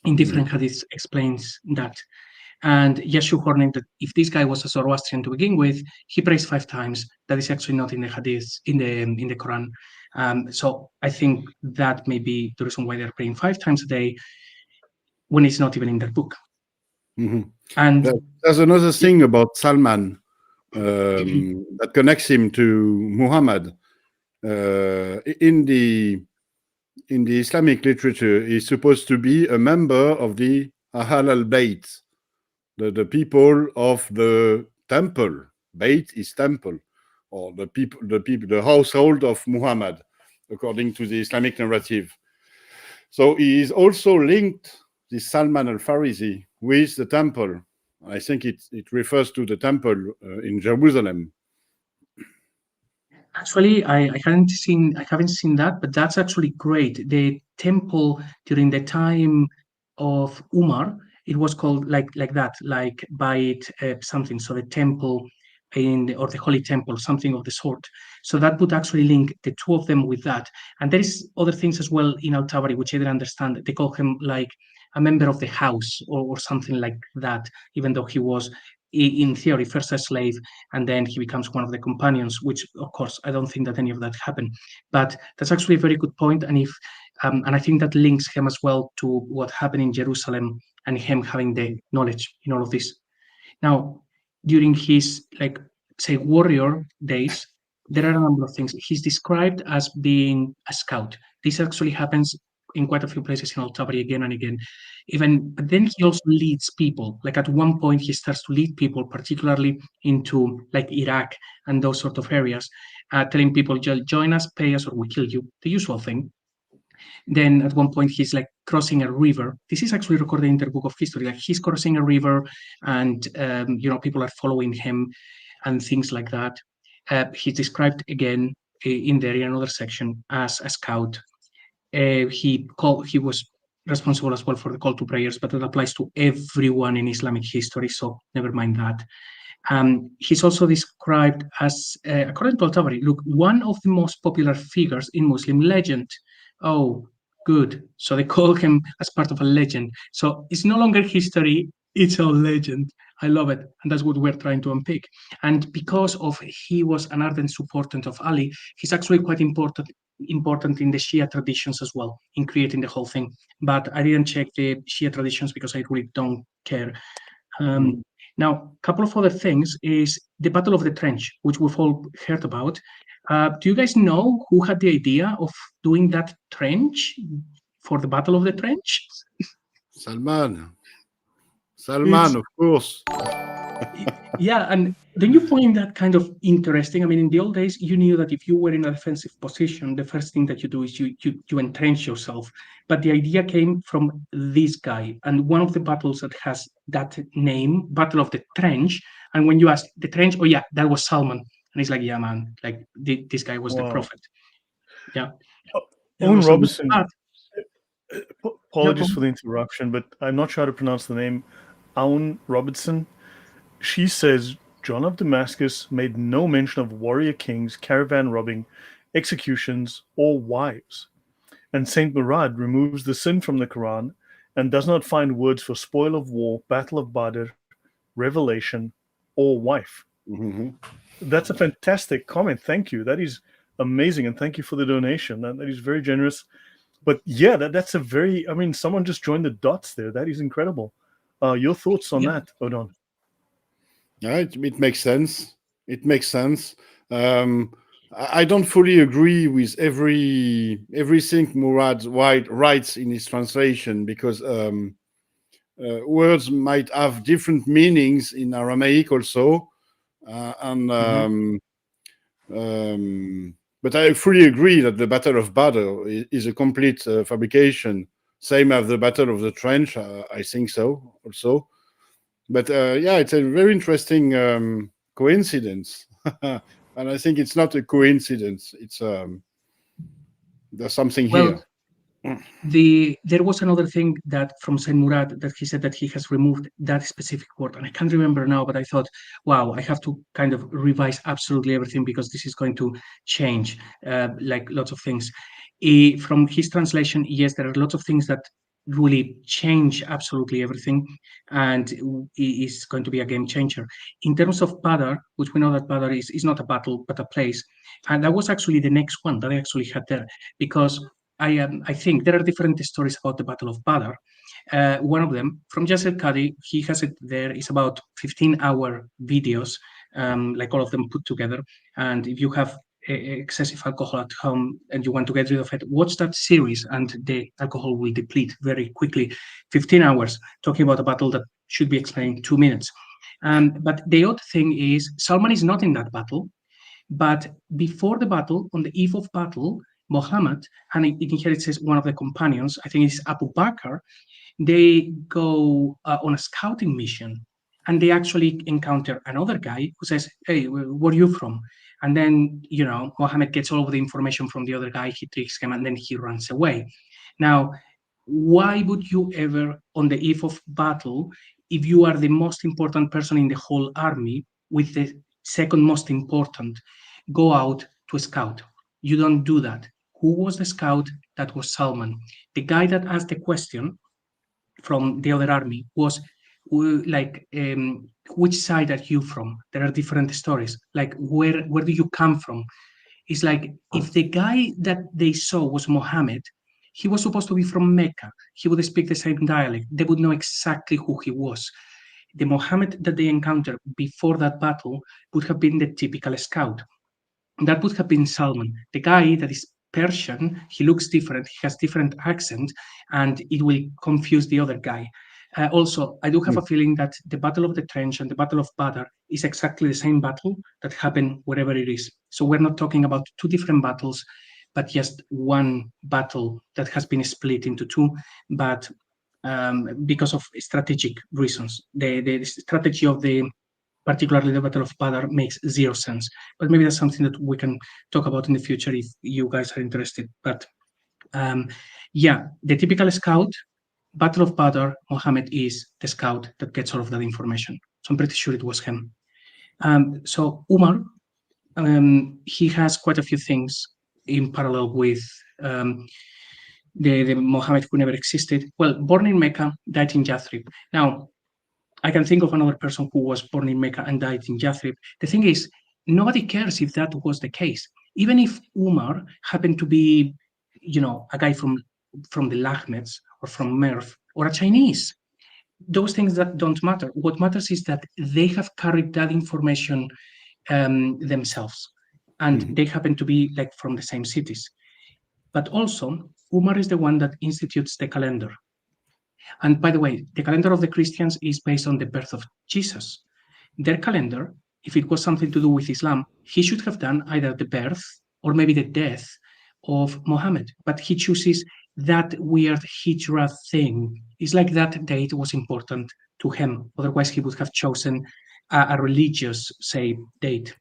In different hadiths explains that. And Yeshua warning that if this guy was a Zoroastrian to begin with, he prays 5 times. That is actually not in the hadiths, in the Quran. So I think that may be the reason why they're praying 5 times a day when it's not even in their book. And there's another thing about Salman that connects him to Muhammad. In the Islamic literature, he's supposed to be a member of the Ahl al-Bayt, the people of the temple. Bayt is temple, or the household of Muhammad, according to the Islamic narrative. So he is also linked, this Salman al-Farisi, with the temple. I think it refers to the temple in Jerusalem. Actually, I haven't seen that, but that's actually great. The temple during the time of Umar, it was called like that, like Bait something. So the temple or the holy temple, something of the sort. So that would actually link the two of them with that. And there is other things as well in Al-Tabari, which I didn't understand. They call him like a member of the house or something like that, even though he was in theory first a slave and then he becomes one of the companions, which of course I don't think that any of that happened. But that's actually a very good point. And and I think that links him as well to what happened in Jerusalem and him having the knowledge in all of this. Now, during his say warrior days, there are a number of things. He's described as being a scout. This actually happens in quite a few places in Al-Tabari again and again. But then he also leads people. Like at one point, he starts to lead people, particularly into like Iraq and those sort of areas, telling people, join us, pay us, or we kill you, the usual thing. Then at one point he's like crossing a river. This is actually recorded in the book of history. Like he's crossing a river, and people are following him, and things like that. He's described again in there in another section as a scout. He was responsible as well for the call to prayers, but that applies to everyone in Islamic history. So never mind that. He's also described as, according to Al-Tabari, look, one of the most popular figures in Muslim legend. Oh, good. So they call him as part of a legend. So it's no longer history, it's a legend. I love it. And that's what we're trying to unpick. And because of he was an ardent supporter of Ali, he's actually quite important in the Shia traditions as well, in creating the whole thing. But I didn't check the Shia traditions because I really don't care. Now, a couple of other things is the Battle of the Trench, which we've all heard about. Do you guys know who had the idea of doing that trench for the Battle of the Trench? Salman, of course. Yeah, and then you find that kind of interesting. I mean, in the old days, you knew that if you were in a defensive position, the first thing that you do is you entrench yourself. But the idea came from this guy, and one of the battles that has that name, Battle of the Trench. And when you ask the trench, oh yeah, that was Salman, and he's like, yeah, man, like this guy was the prophet. Yeah. Owen Robertson. Yeah, Apologies for the interruption, but I'm not sure how to pronounce the name. Owen Robertson. She says John of Damascus made no mention of warrior kings, caravan robbing, executions, or wives. And Saint Murad removes the sin from the Quran and does not find words for spoil of war, battle of Badr, revelation, or wife. That's a fantastic comment. Thank you. That is amazing. And thank you for the donation. That is very generous. But yeah, that's a very, I mean, someone just joined the dots there. That is incredible. Your thoughts on that, Odon? Yeah, it makes sense. It makes sense. I don't fully agree with everything Murad writes in his translation, because words might have different meanings in Aramaic also, but I fully agree that the Battle of Badr is a complete fabrication. Same as the Battle of the Trench, I think so also. But yeah, it's a very interesting coincidence. And I think it's not a coincidence. It's there's something here. There was another thing that from Saint Murad that he said that he has removed that specific word, and I can't remember now, but I thought, wow, I have to kind of revise absolutely everything because this is going to change like lots of things. From his translation, yes, there are lots of things that really change absolutely everything, and is going to be a game changer. In terms of Badr, which we know that Badr is not a battle but a place, and that was actually the next one that I actually had there, because I think there are different stories about the Battle of Badr. One of them from Yasser Qadi, he has it there. It's about 15-hour videos, like all of them put together. And if you have excessive alcohol at home and you want to get rid of it, watch that series, and the alcohol will deplete very quickly. 15 hours talking about a battle that should be explained in 2 minutes. But the odd thing is Salman is not in that battle. But before the battle, on the eve of battle, Mohammed, and in here it says one of the companions, I think it's Abu Bakr, they go on a scouting mission, and they actually encounter another guy who says, hey, where are you from? And then, Mohammed gets all of the information from the other guy, he tricks him, and then he runs away. Now, why would you ever, on the eve of battle, if you are the most important person in the whole army, with the second most important, go out to scout? You don't do that. Who was the scout? That was Salman. The guy that asked the question from the other army was like, which side are you from? There are different stories. Like, where do you come from? It's like, if the guy that they saw was Mohammed, he was supposed to be from Mecca. He would speak the same dialect. They would know exactly who he was. The Mohammed that they encountered before that battle would have been the typical scout. That would have been Salman, the guy that is Persian. He looks different, he has different accent, and it will confuse the other guy. Also, I do have a feeling that the Battle of the Trench and the Battle of Badr is exactly the same battle that happened wherever it is. So we're not talking about two different battles, but just one battle that has been split into two, but because of strategic reasons. The strategy of particularly the Battle of Badr, makes zero sense. But maybe that's something that we can talk about in the future if you guys are interested. But yeah, the typical scout, Battle of Badr, Mohammed is the scout that gets all of that information. So I'm pretty sure it was him. So Umar, he has quite a few things in parallel with the Mohammed who never existed. Well, born in Mecca, died in Yathrib. Now, I can think of another person who was born in Mecca and died in Yathrib. The thing is, nobody cares if that was the case. Even if Umar happened to be, a guy from the Lahmeds or from Merv or a Chinese, those things that don't matter. What matters is that they have carried that information themselves, and they happen to be like from the same cities. But also, Umar is the one that institutes the calendar. And by the way, the calendar of the Christians is based on the birth of Jesus. Their calendar, if it was something to do with Islam, he should have done either the birth or maybe the death of Mohammed. But he chooses that weird Hijra thing. It's like that date was important to him. Otherwise, he would have chosen a religious, say, date.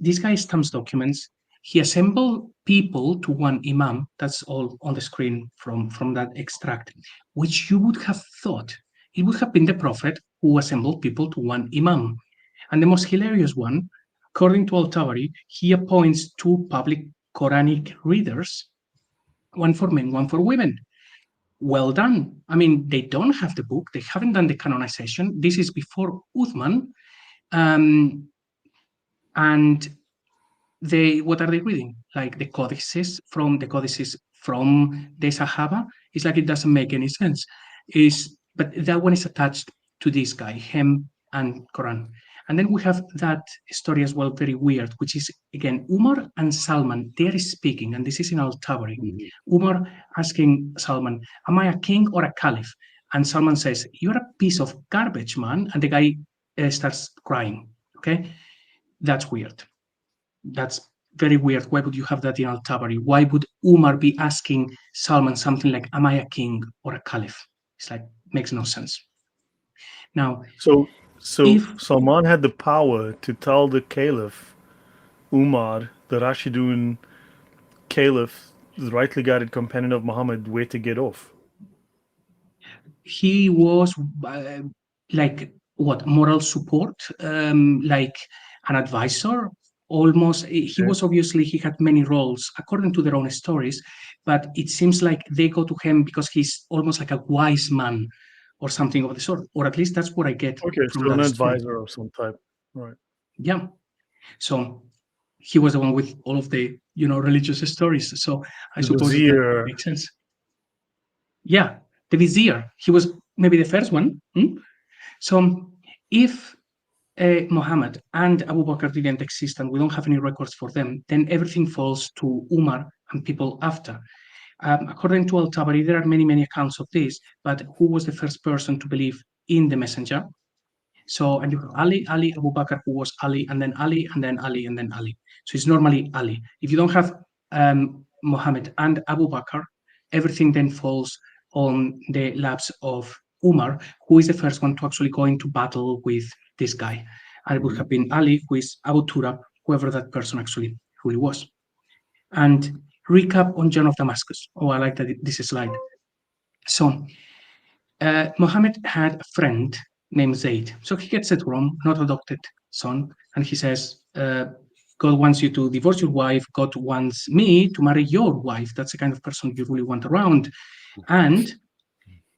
This guy stamps documents. He assembled people to one imam. That's all on the screen from that extract, which you would have thought it would have been the prophet who assembled people to one imam. And the most hilarious one, according to Al-Tabari, he appoints two public Quranic readers, one for men, one for women. Well done. I mean, they don't have the book. They haven't done the canonization. This is before Uthman. And what are they reading? Like the codices from the Sahaba. It's like it doesn't make any sense. But that one is attached to this guy, him and Quran. And then we have that story as well, very weird, which is, again, Umar and Salman, they are speaking, and this is in Al-Tabari. Umar asking Salman, am I a king or a caliph? And Salman says, you're a piece of garbage, man. And the guy starts crying, okay? That's weird. That's very weird. Why would you have that in Al-Tabari? Why would Umar be asking Salman something like, am I a king or a caliph? It's like, makes no sense. Now, so Salman had the power to tell the caliph, Umar, the Rashidun caliph, the rightly guided companion of Muhammad where to get off? He was like what, moral support, like an advisor almost. He was obviously, he had many roles according to their own stories, but it seems like they go to him because he's almost like a wise man or something of the sort, or at least that's what I get Okay, from so an that story. advisor of some type. Right. Yeah, so he was the one with all of the religious stories, so I The suppose that vizier. makes sense. Yeah, the vizier, he was maybe the first one. So if Muhammad and Abu Bakr didn't exist and we don't have any records for them, then everything falls to Umar and people after. According to Al-Tabari, there are many, many accounts of this, but who was the first person to believe in the messenger? So, and you have Ali, Abu Bakr, who was Ali, and then Ali, and then Ali, and then Ali. So it's normally Ali. If you don't have Muhammad and Abu Bakr, everything then falls on the laps of Umar, who is the first one to actually go into battle with this guy. And it would have been Ali, who is Abu Turab, whoever that person actually who he was. And recap on John of Damascus. Oh, I like that this slide. So Muhammad had a friend named Zayd. So he gets it wrong, not adopted son, and he says, God wants you to divorce your wife. God wants me to marry your wife. That's the kind of person you really want around. And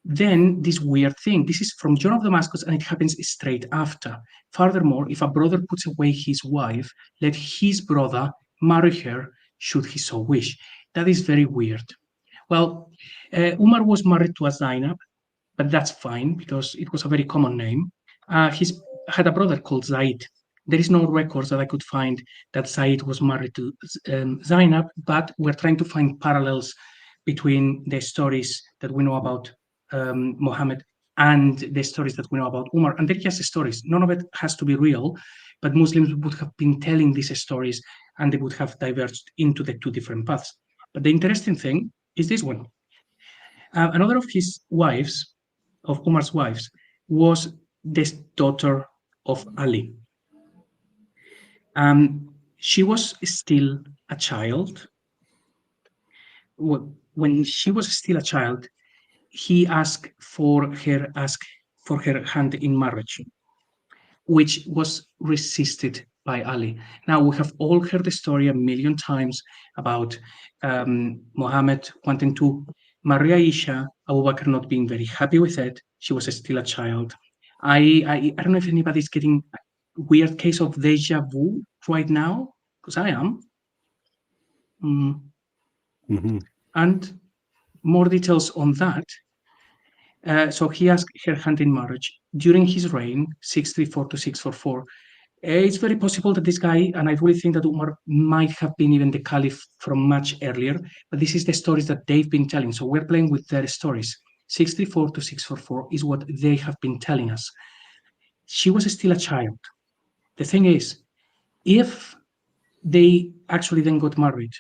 then this weird thing, this is from John of Damascus, and it happens straight after. Furthermore, if a brother puts away his wife, let his brother marry her, should he so wish. That is very weird. Well, Umar was married to a Zainab, but that's fine because it was a very common name. He had a brother called Zaid. There is no records that I could find that Zaid was married to Zainab, but we're trying to find parallels between the stories that we know about Muhammad and the stories that we know about Umar. And they're just stories. None of it has to be real, but Muslims would have been telling these stories and they would have diverged into the two different paths. But the interesting thing is this one. Another of his wives, of Umar's wives, was the daughter of Ali. She was still a child. When she was still a child, he asked for her hand in marriage, which was resisted by Ali. Now, we have all heard the story a million times about Muhammad wanting to marry Aisha, Abu Bakr not being very happy with it. She was still a child. I don't know if anybody's getting a weird case of deja vu right now, because I am. And more details on that. So he asked her hand in marriage during his reign, 634 to 644. It's very possible that this guy, and I really think that Umar might have been even the caliph from much earlier, but this is the stories that they've been telling. So we're playing with their stories. 634 to 644 is what they have been telling us. She was still a child. The thing is, if they actually then got married,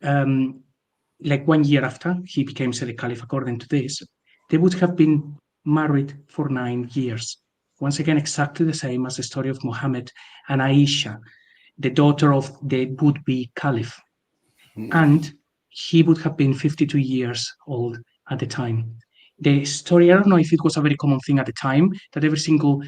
like 1 year after he became the caliph, according to this, they would have been married for 9 years. Once again, exactly the same as the story of Muhammad and Aisha, the daughter of the would-be caliph. And he would have been 52 years old at the time. The story, I don't know if it was a very common thing at the time, that every single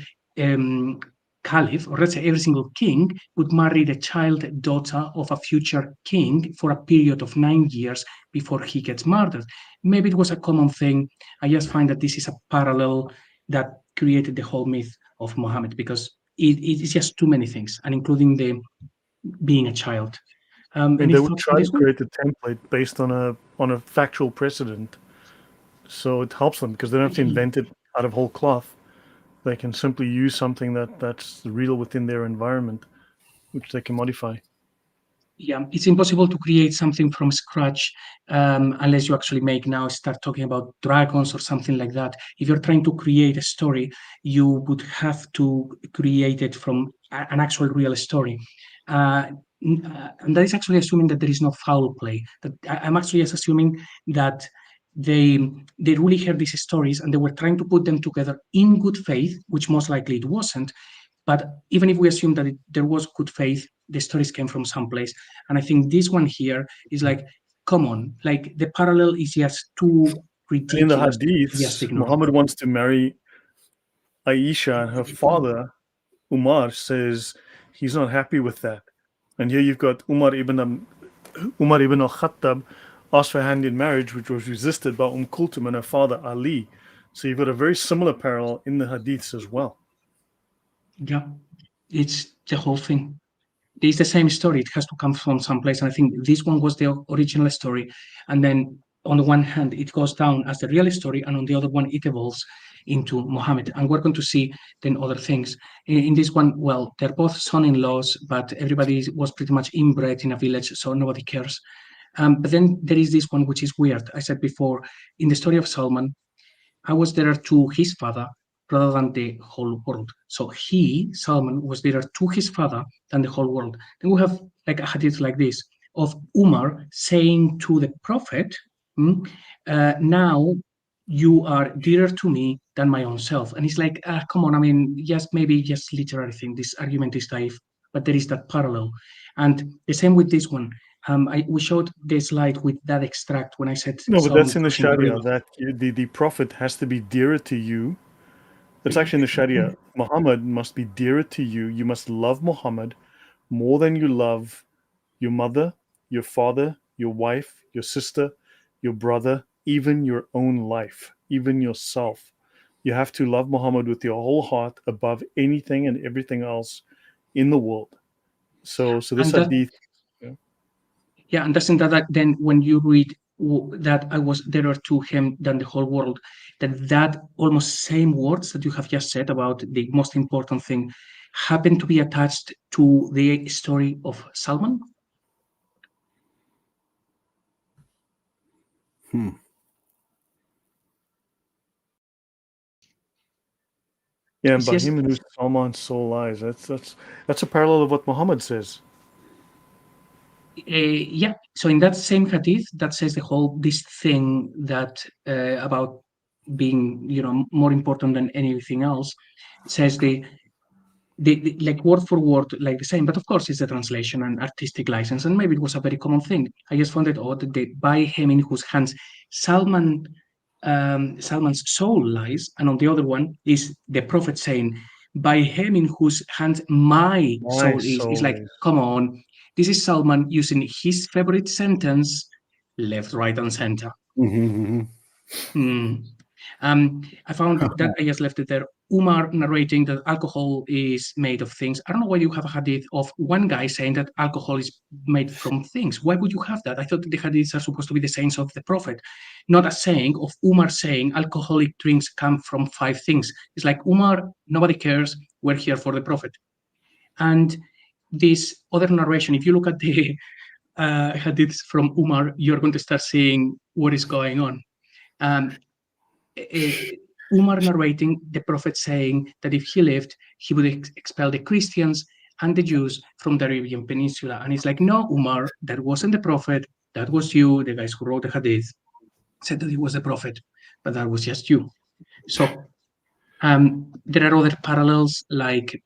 caliph, or let's say every single king, would marry the child daughter of a future king for a period of 9 years before he gets murdered. Maybe it was a common thing. I just find that this is a parallel that created the whole myth of Muhammad, because it is just too many things, and including the being a child. And Any they would thoughts try on to this one? create a template based on a factual precedent. So it helps them because they don't have to invent it out of whole cloth. They can simply use something that's real within their environment, which they can modify. Yeah, it's impossible to create something from scratch unless you actually start talking about dragons or something like that. If you're trying to create a story, you would have to create it from an actual real story. And that is actually assuming that there is no foul play. That I'm actually just assuming that they really heard these stories and they were trying to put them together in good faith, which most likely it wasn't. But even if we assume that there was good faith, the stories came from someplace. And I think this one here is like, come on, like the parallel is just too In the ridiculous. Just hadiths, ignore. Muhammad wants to marry Aisha, and her father, Umar, says he's not happy with that. And here you've got Umar ibn al-Khattab asked for hand in marriage, which was resisted by Kulthum and her father Ali. So you've got a very similar parallel in the hadiths as well. Yeah, it's the whole thing. It's the same story. It has to come from someplace. And I think this one was the original story. And then on the one hand, it goes down as the real story. And on the other one, it evolves into Muhammad. And we're going to see then other things. In this one, well, they're both son-in-laws, but everybody was pretty much inbred in a village, so nobody cares. But then there is this one, which is weird. I said before, in the story of Salman, I was there to his father rather than the whole world. So he, Salman, was there to his father than the whole world. Then we have like a hadith like this of Umar saying to the Prophet, now you are dearer to me than my own self. And it's like, come on, I mean, maybe just literary thing. This argument is naive, but there is that parallel. And the same with this one. We showed the slide with that extract when I said No, but Salman that's in the crossing the Sharia, river. that the prophet has to be dearer to you. That's actually in the Sharia. Muhammad must be dearer to you. You must love Muhammad more than you love your mother, your father, your wife, your sister, your brother, even your own life, even yourself. You have to love Muhammad with your whole heart above anything and everything else in the world. So this And that, hadith. yeah, and doesn't that then when you read that I was dearer to him than the whole world, that almost same words that you have just said about the most important thing happen to be attached to the story of Salman? Yeah, and It's by just him in whose Salman's soul lies. That's a parallel of what Muhammad says. yeah. So in that same hadith, that says the whole this thing that about being more important than anything else. It says the like word for word like the same, but of course it's a translation and artistic license, and maybe it was a very common thing. I just found it odd that by him in whose hands Salman's soul lies, and on the other one is the prophet saying, by him in whose hands my My soul is. It's soul like, is. come on, this is Salman using his favorite sentence, left, right, and center. Hmm. I found that I just left it there. Umar narrating that alcohol is made of things. I don't know why you have a hadith of one guy saying that alcohol is made from things. Why would you have that? I thought the hadiths are supposed to be the sayings of the Prophet, not a saying of Umar saying alcoholic drinks come from 5 things. It's like, Umar, nobody cares. We're here for the Prophet. And this other narration, if you look at the hadiths from Umar, you're going to start seeing what is going on. Umar narrating the Prophet saying that if he lived, he would expel the Christians and the Jews from the Arabian Peninsula. And it's like, no, Umar, that wasn't the Prophet. That was you, the guys who wrote the Hadith, said that he was the Prophet, but that was just you. So there are other parallels, like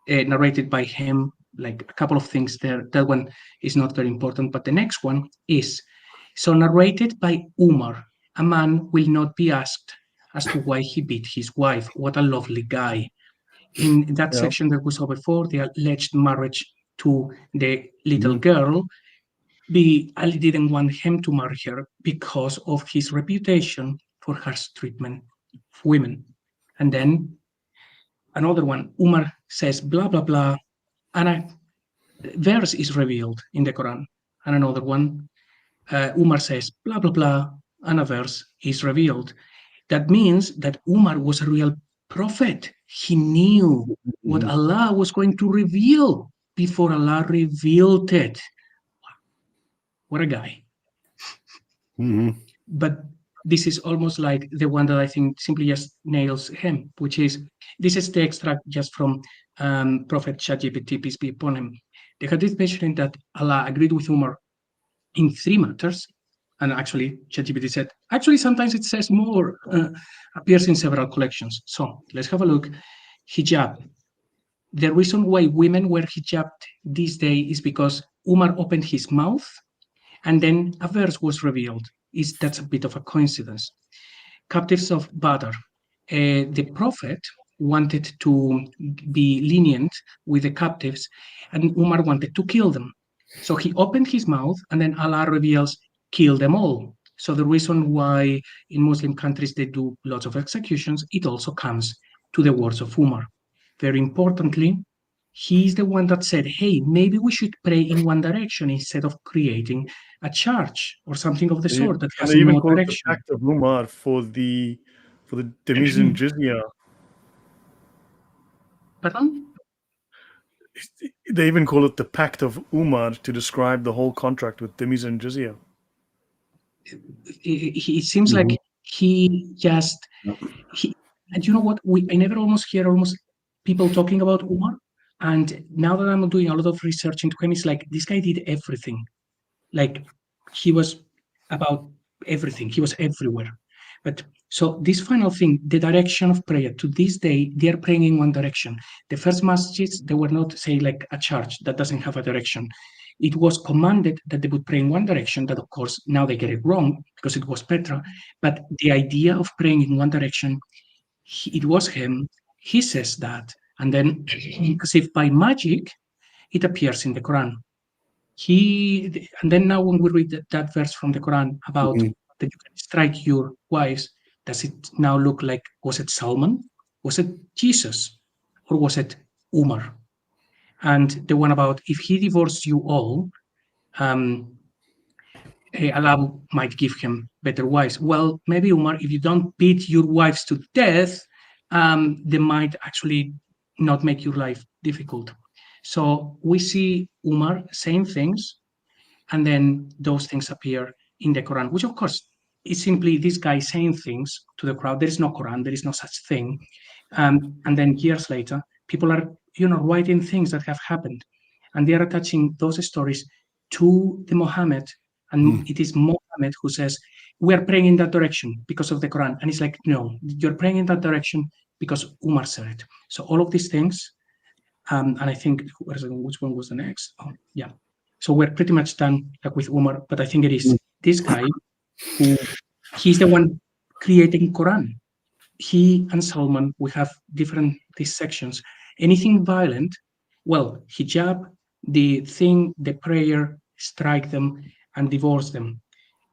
narrated by him, like a couple of things there. That one is not very important, but the next one is, so narrated by Umar, a man will not be asked as to why he beat his wife. What a lovely guy. In that Yeah. section that we saw before, the alleged marriage to the little Mhm. girl, Ali didn't want him to marry her because of his reputation for harsh treatment of women. And then another one, Umar says, blah, blah, blah, and a verse is revealed in the Quran. And another one, Umar says, blah, blah, blah, and a verse is revealed. That means that Umar was a real prophet. He knew what Allah was going to reveal before Allah revealed it. What a guy. But this is almost like the one that I think simply just nails him, which is, this is the extract just from Prophet ChatGPT, peace be upon him. The hadith mentioning that Allah agreed with Umar in 3 matters, and actually ChatGPT said, actually sometimes it says more, appears in several collections. So let's have a look. Hijab. The reason why women wear hijab this day is because Umar opened his mouth And then a verse was revealed. That's a bit of a coincidence. Captives of Badr. The prophet wanted to be lenient with the captives, and Umar wanted to kill them. So he opened his mouth, and then Allah reveals, kill them all. So the reason why in Muslim countries they do lots of executions, it also comes to the words of Umar. Very importantly, he's the one that said, hey, maybe we should pray in one direction instead of creating a church or something of the sort that And has they even no call it the direction. Pact of Umar for the Demisian jizya. Pardon? They even call it the Pact of Umar to describe the whole contract with Demisian jizya. It seems like he just and you know what, I never hear people talking about Umar, and now that I'm doing a lot of research into him, it's like this guy did everything. Like he was about everything, he was everywhere. But so this final thing, the direction of prayer, to this day they are praying in one direction. The first masjids, they were not, say, like a church that doesn't have a direction. It was commanded that they would pray in one direction, that of course now they get it wrong because it was Petra, but the idea of praying in one direction, it was him, he says that, and then as if by magic it appears in the Quran. And then now when we read that verse from the Quran about that you can strike your wives, does it now look like, was it Salman, was it Jesus, or was it Umar? And the one about if he divorced you all, Allah might give him better wives. Well, maybe Umar, if you don't beat your wives to death, they might actually not make your life difficult. So we see Umar saying things, and then those things appear in the Quran, which of course is simply this guy saying things to the crowd. There is no Quran, there is no such thing. And then years later, people are writing things that have happened, and they are attaching those stories to the Muhammad. And it is Mohammed who says, we are praying in that direction because of the Quran. And it's like, no, you're praying in that direction because Umar said it. So all of these things, and I think, which one was the next? Oh, yeah. So we're pretty much done with Umar, but I think it is this guy who, he's the one creating Quran. He and Salman, we have these sections. Anything violent, well, hijab, the thing, the prayer, strike them and divorce them.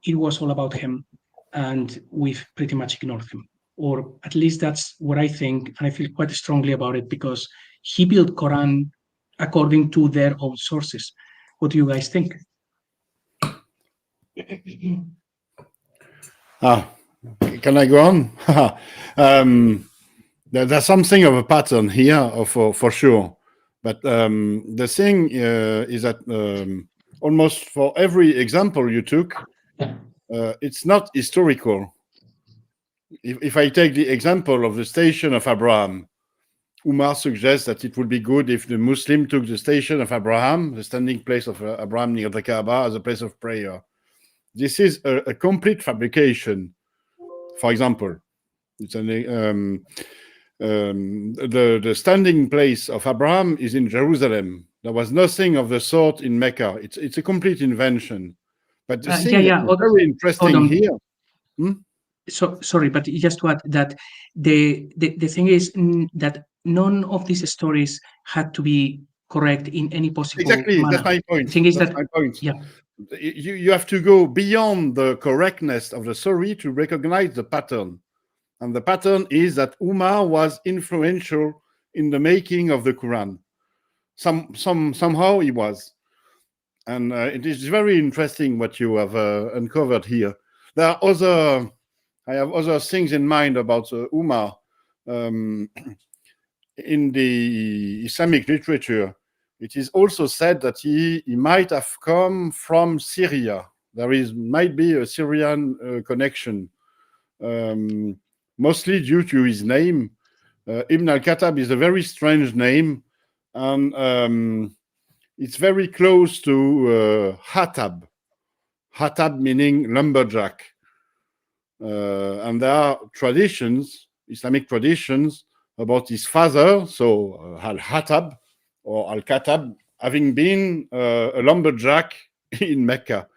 It was all about him, and we've pretty much ignored him. Or at least that's what I think, and I feel quite strongly about it, because he built Quran according to their own sources. What do you guys think? Can I go on? There's something of a pattern here, for sure. But the thing is that almost for every example you took, it's not historical. If I take the example of the station of Abraham, Umar suggests that it would be good if the Muslim took the station of Abraham, the standing place of Abraham near the Kaaba, as a place of prayer. This is a complete fabrication. For example, it's the standing place of Abraham is in Jerusalem. There was nothing of the sort in Mecca. It's a complete invention. But the thing that is very interesting here. So sorry, but just to add that the thing is that none of these stories had to be correct in any possible exactly manner. That's my point. The thing is that's my point. Yeah, you have to go beyond the correctness of the story to recognize the pattern, and the pattern is that Umar was influential in the making of the Quran. Somehow he was, and it is very interesting what you have uncovered here. There are I have other things in mind about Umar. In the Islamic literature, it is also said that he might have come from Syria. Might be a Syrian connection, mostly due to his name. Ibn al-Khattab is a very strange name, and it's very close to Hatab. Hatab meaning lumberjack. And there are traditions, Islamic traditions, about his father, so Al-Hatab or Al-Khattab, having been a lumberjack in Mecca,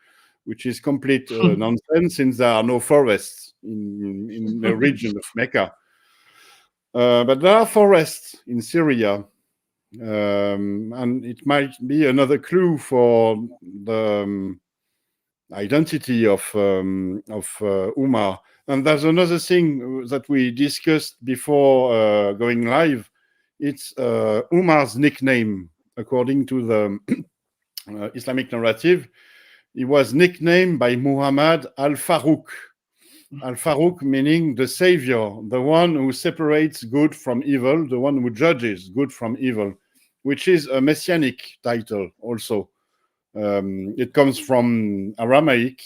which is complete nonsense since there are no forests in the region of Mecca. But there are forests in Syria, and it might be another clue for the identity of Umar. And there's another thing that we discussed before going live. It's Umar's nickname, according to the Islamic narrative. He was nicknamed by Muhammad Al-Faruq. Al-Faruq meaning the savior, the one who separates good from evil, the one who judges good from evil, which is a messianic title also. It comes from Aramaic,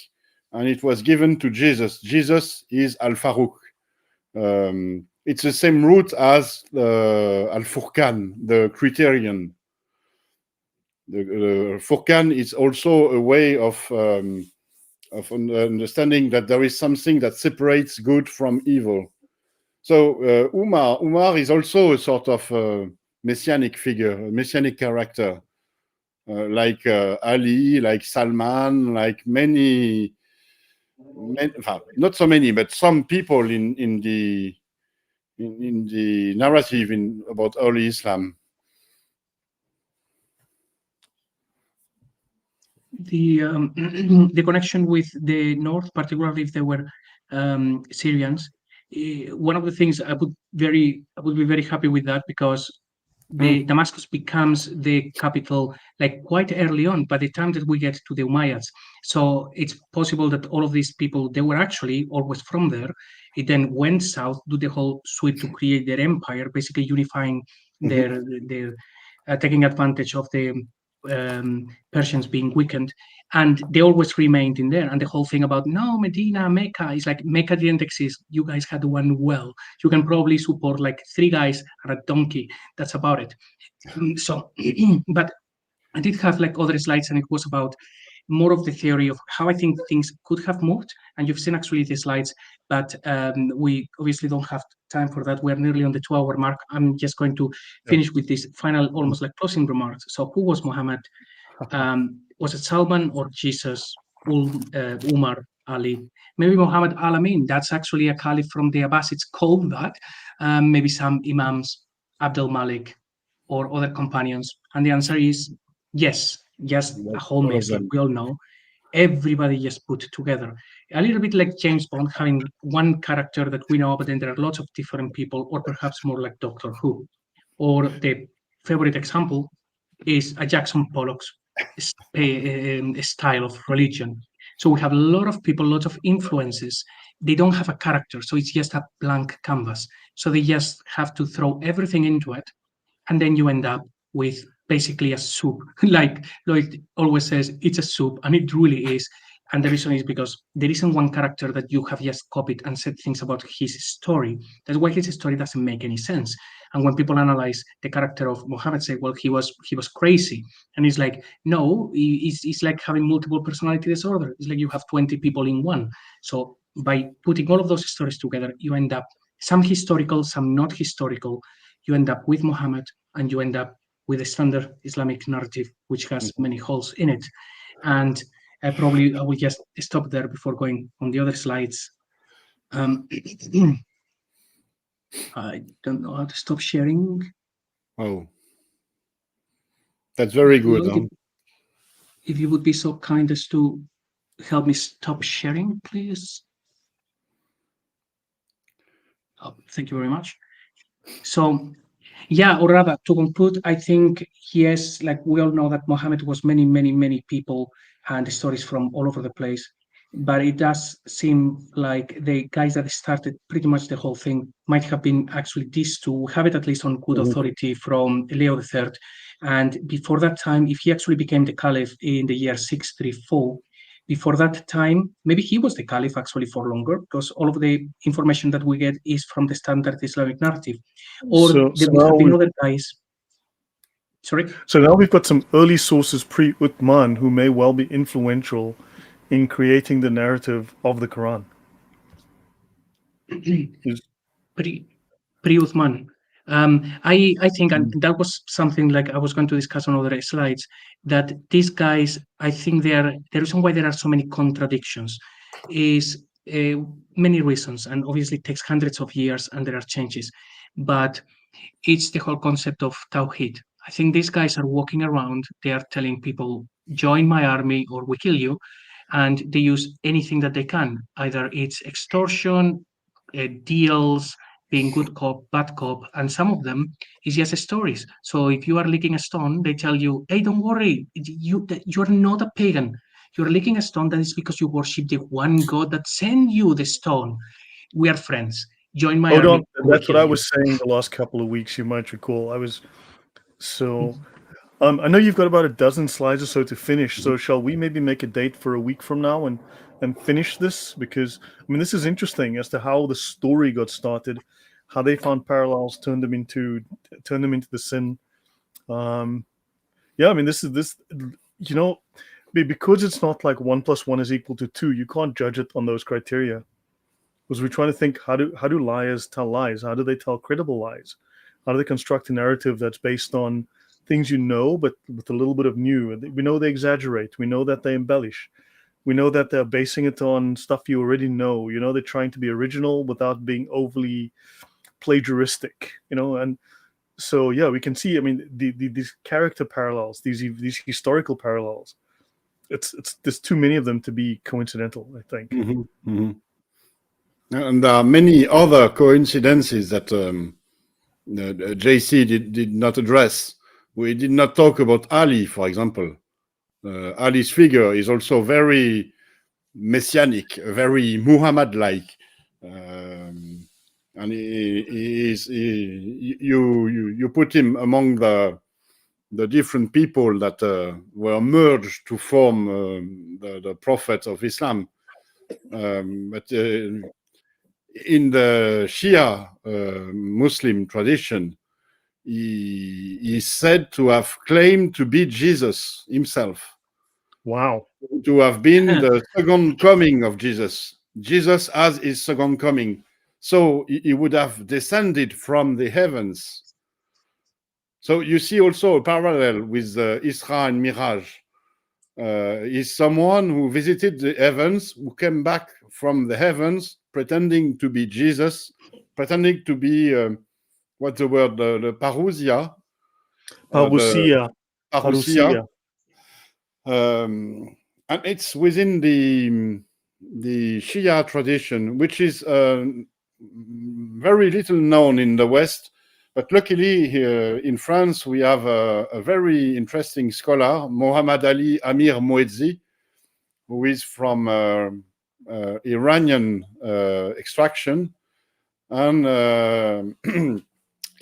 and it was given to Jesus. Jesus is Al-Faruq. It's the same root as Al-Furqan, the criterion. The Furqan is also a way of understanding that there is something that separates good from evil. So Umar is also a sort of messianic figure, a messianic character, like Ali, like Salman, like many, not so many, but some people in the narrative about early Islam. The connection with the north, particularly if they were Syrians, one of the things I would be very happy with that, because the Damascus becomes the capital like quite early on, by the time that we get to the Umayyads. So it's possible that all of these people, they were actually always from there. It then went south, do the whole sweep to create their empire, basically unifying their taking advantage of the Persians being weakened, and they always remained in there. And the whole thing about no, Medina, Mecca, is like Mecca didn't exist. You guys had one well. You can probably support like 3 guys and a donkey. That's about it. So, but I did have like other slides, and it was about more of the theory of how I think things could have moved. And you've seen actually the slides, but we obviously don't have time for that. We're nearly on the 2-hour mark. I'm just going to finish with this final, almost like closing remarks. So who was Muhammad? Was it Salman or Jesus, Umar, Ali? Maybe Muhammad Al-Amin. That's actually a caliph from the Abbasids called that. Maybe some imams, Abdul Malik, or other companions. And the answer is yes. Just a whole mess, like we all know. Everybody just put together. A little bit like James Bond, having one character that we know, but then there are lots of different people, or perhaps more like Doctor Who. Or the favorite example is a Jackson Pollock's style of religion. So we have a lot of people, lots of influences. They don't have a character, so it's just a blank canvas. So they just have to throw everything into it, and then you end up with basically a soup. Like Lloyd always says, it's a soup, and it really is. And the reason is because there isn't one character that you have just copied and said things about his story. That's why his story doesn't make any sense. And when people analyze the character of Muhammad, say, well, he was crazy. And it's like, no, it's like having multiple personality disorder. It's like you have 20 people in one. So by putting all of those stories together, you end up some historical, some not historical. You end up with Muhammad, and you end up with a standard Islamic narrative, which has many holes in it. And probably I will just stop there before going on the other slides. I don't know how to stop sharing. Oh, that's very good. Lloyd, if you would be so kind as to help me stop sharing, please. Oh, thank you very much. So, yeah, or rather, to conclude, I think, yes, like we all know that Mohammed was many, many, many people and stories from all over the place. But it does seem like the guys that started pretty much the whole thing might have been actually these two. We have it at least on good authority from Leo III. And before that time, if he actually became the caliph in the year 634, before that time, maybe he was the caliph actually for longer, because all of the information that we get is from the standard Islamic narrative. Or there would have been other guys. Sorry? So now we've got some early sources pre-Uthman who may well be influential in creating the narrative of the Quran. Pre-Uthman. I think, and that was something like I was going to discuss on other slides, that these guys, I think the reason why there are so many contradictions is many reasons, and obviously it takes hundreds of years and there are changes, but it's the whole concept of Tawhid. I think these guys are walking around, they are telling people, join my army or we kill you, and they use anything that they can. Either it's extortion, deals, being good cop, bad cop, and some of them is just stories. So if you are licking a stone, they tell you, hey, don't worry, you're not a pagan. You're licking a stone, that is because you worship the one God that sent you the stone. We are friends. Join my Hold army. on. We'll That's what kill I you. was saying the last couple of weeks. You might recall. I know you've got about a dozen slides or so to finish. So shall we maybe make a date for a week from now and finish this? Because I mean, this is interesting as to how the story got started, how they found parallels, turned them into the sin. Yeah, I mean, this. You know, because it's not like 1 + 1 is equal to 2. You can't judge it on those criteria. Because we're trying to think, how do liars tell lies? How do they tell credible lies? How do they construct a narrative that's based on things you know, but with a little bit of new? We know they exaggerate. We know that they embellish. We know that they're basing it on stuff you already know. You know, they're trying to be original without being overly plagiaristic. You know, and so yeah, we can see. I mean, these character parallels, these historical parallels. It's there's too many of them to be coincidental, I think. Mm-hmm. Mm-hmm. And there are many other coincidences that JC did not address. We did not talk about Ali, for example. Ali's figure is also very messianic, very Muhammad-like, and you put him among the different people that were merged to form the Prophet of Islam. But in the Shia Muslim tradition, he is said to have claimed to be Jesus himself. Wow. To have been the second coming of Jesus. Jesus as his second coming. So he would have descended from the heavens. So you see also a parallel with Isra and Miraj. Is someone who visited the heavens, who came back from the heavens, pretending to be Jesus, pretending to be what's the word, the parousia, Parousia. parousia. And it's within the Shia tradition, which is very little known in the West. But luckily, here in France, we have a very interesting scholar, Mohammed Ali Amir Moedzi, who is from Iranian extraction. And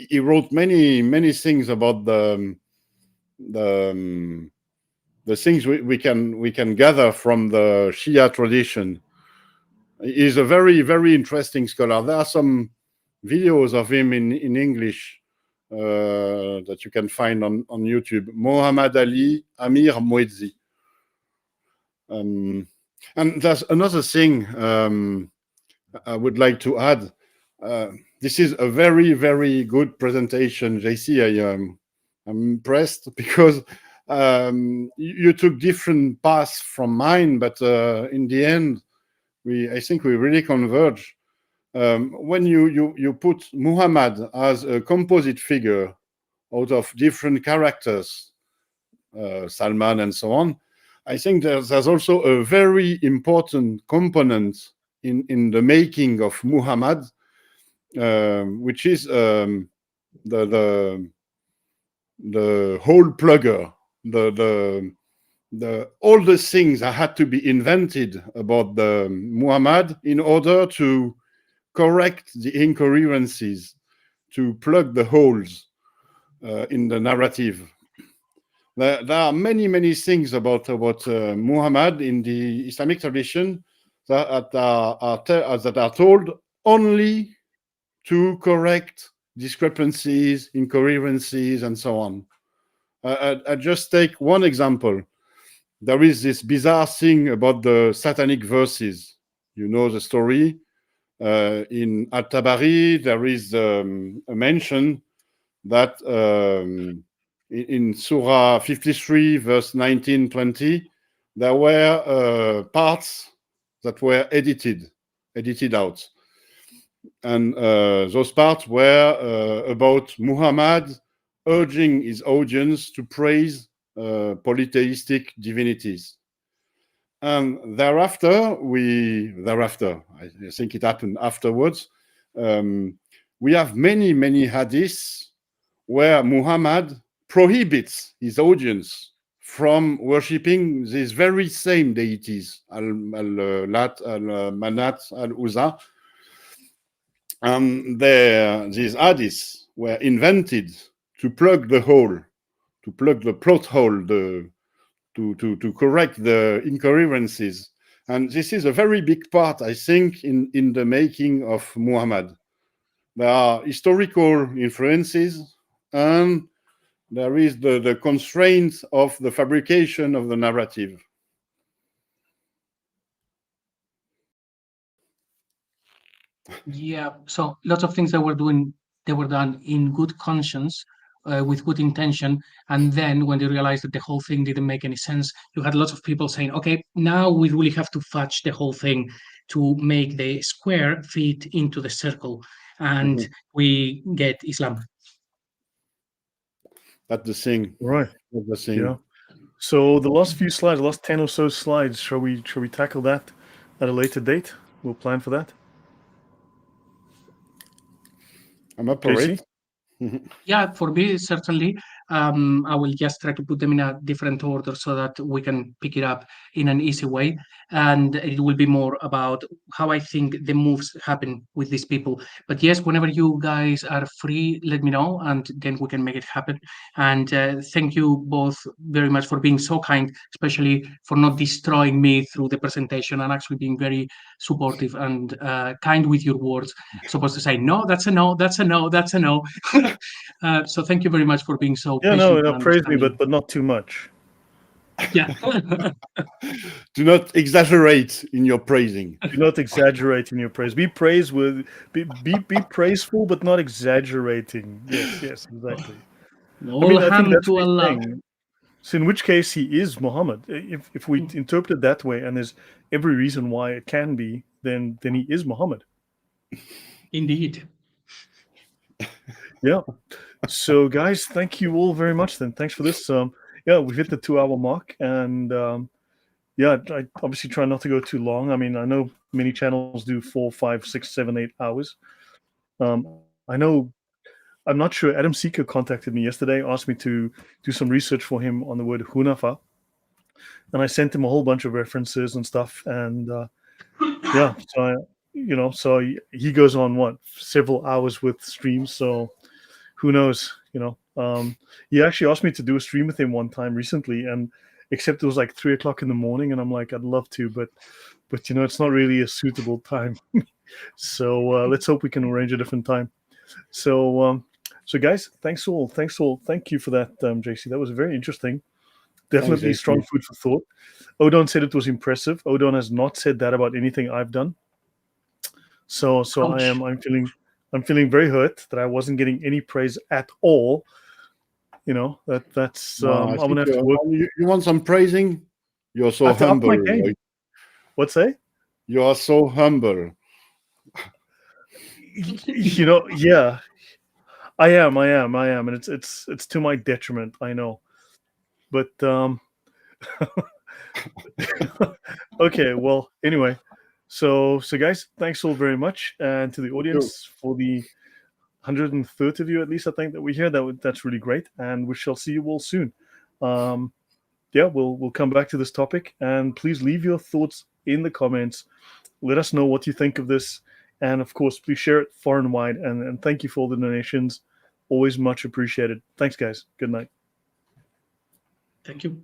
he wrote many things about the things we can gather from the Shia tradition. He's a very interesting scholar. There are some videos of him in English that you can find on YouTube. Mohammed Ali Amir Moedzi. And there's another thing I would like to add. This is a very good presentation, JC. I'm impressed because you took different paths from mine, but in the end, I think we really converge. When you put Muhammad as a composite figure out of different characters, Salman and so on, I think there's also a very important component in the making of Muhammad, which is the whole plugger, all the things that had to be invented about the Muhammad in order to correct the incoherencies, to plug the holes in the narrative. There are many things about Muhammad in the Islamic tradition that are told only to correct discrepancies, incoherencies, and so on. I just take one example. There is this bizarre thing about the satanic verses. You know the story. In At-Tabari, there is a mention that in Surah 53, verse 19-20, there were parts that were edited out. And those parts were about Muhammad urging his audience to praise polytheistic divinities. And thereafter, I think it happened afterwards, we have many hadiths where Muhammad prohibits his audience from worshipping these very same deities, Al-Lat, Al-Manat, Al-Uzza. And these hadiths were invented to plug the hole, to plug the plot hole, to correct the incoherences. And this is a very big part, I think, in the making of Muhammad. There are historical influences, and there is the constraints of the fabrication of the narrative. Yeah, so lots of things that they were done in good conscience, with good intention, and then when they realized that the whole thing didn't make any sense, you had lots of people saying, okay, now we really have to fudge the whole thing to make the square fit into the circle, and we get Islam. That's the thing. Right. That's the thing. Yeah. So the last few slides, the last 10 or so slides, shall we tackle that at a later date? We'll plan for that. I'm up for JC? it. Yeah, for me, certainly. I will just try to put them in a different order so that we can pick it up in an easy way. And it will be more about how I think the moves happen with these people. But yes, whenever you guys are free, let me know, and then we can make it happen. And thank you both very much for being so kind, especially for not destroying me through the presentation and actually being very supportive and kind with your words. Supposed to say, no, that's a no, that's a no, that's a no. So thank you very much for being so Yeah, patient. no, and praise me, understanding. but not too much. Yeah. Do not exaggerate in your praising. Do not exaggerate in your praise. Be praiseful, but not exaggerating. Yes, exactly. All I mean, I think hand that's to what he's Allah. saying. So in which case he is Muhammad. If we interpret it that way, and there's every reason why it can be, then he is Muhammad. Indeed. Yeah. So guys, thank you all very much. Then thanks for this. Yeah, we've hit the 2-hour mark, and yeah, I obviously try not to go too long. I mean, I know many channels do 4, 5, 6, 7, 8 hours. I know. I'm not sure. Adam Seeker contacted me yesterday, asked me to do some research for him on the word hunafa, and I sent him a whole bunch of references and stuff. And yeah, so he goes on several hours with streams. So who knows? He actually asked me to do a stream with him one time recently, and except it was like 3 o'clock in the morning, and I'm like, I'd love to, but it's not really a suitable time. So let's hope we can arrange a different time. So guys, thanks all. Thank you for that, JC. That was very interesting. Definitely Thanks, strong JC. food for thought. Odon said it was impressive. Odon has not said that about anything I've done. So Ouch. I'm feeling very hurt that I wasn't getting any praise at all. That's No, I'm gonna have to work. You want some praising? You're so I have to up humble. my game. Right? What's that? You are so humble. Yeah, I am, and it's to my detriment. I know, but okay. Well, anyway, so guys, thanks all very much, and to the audience for the 130 of you at least, I think that we hear that's really great, and we shall see you all soon. Yeah, we'll come back to this topic, and please leave your thoughts in the comments. Let us know what you think of this, and of course, please share it far and wide. And thank you for all the donations, always much appreciated. Thanks, guys. Good night. Thank you.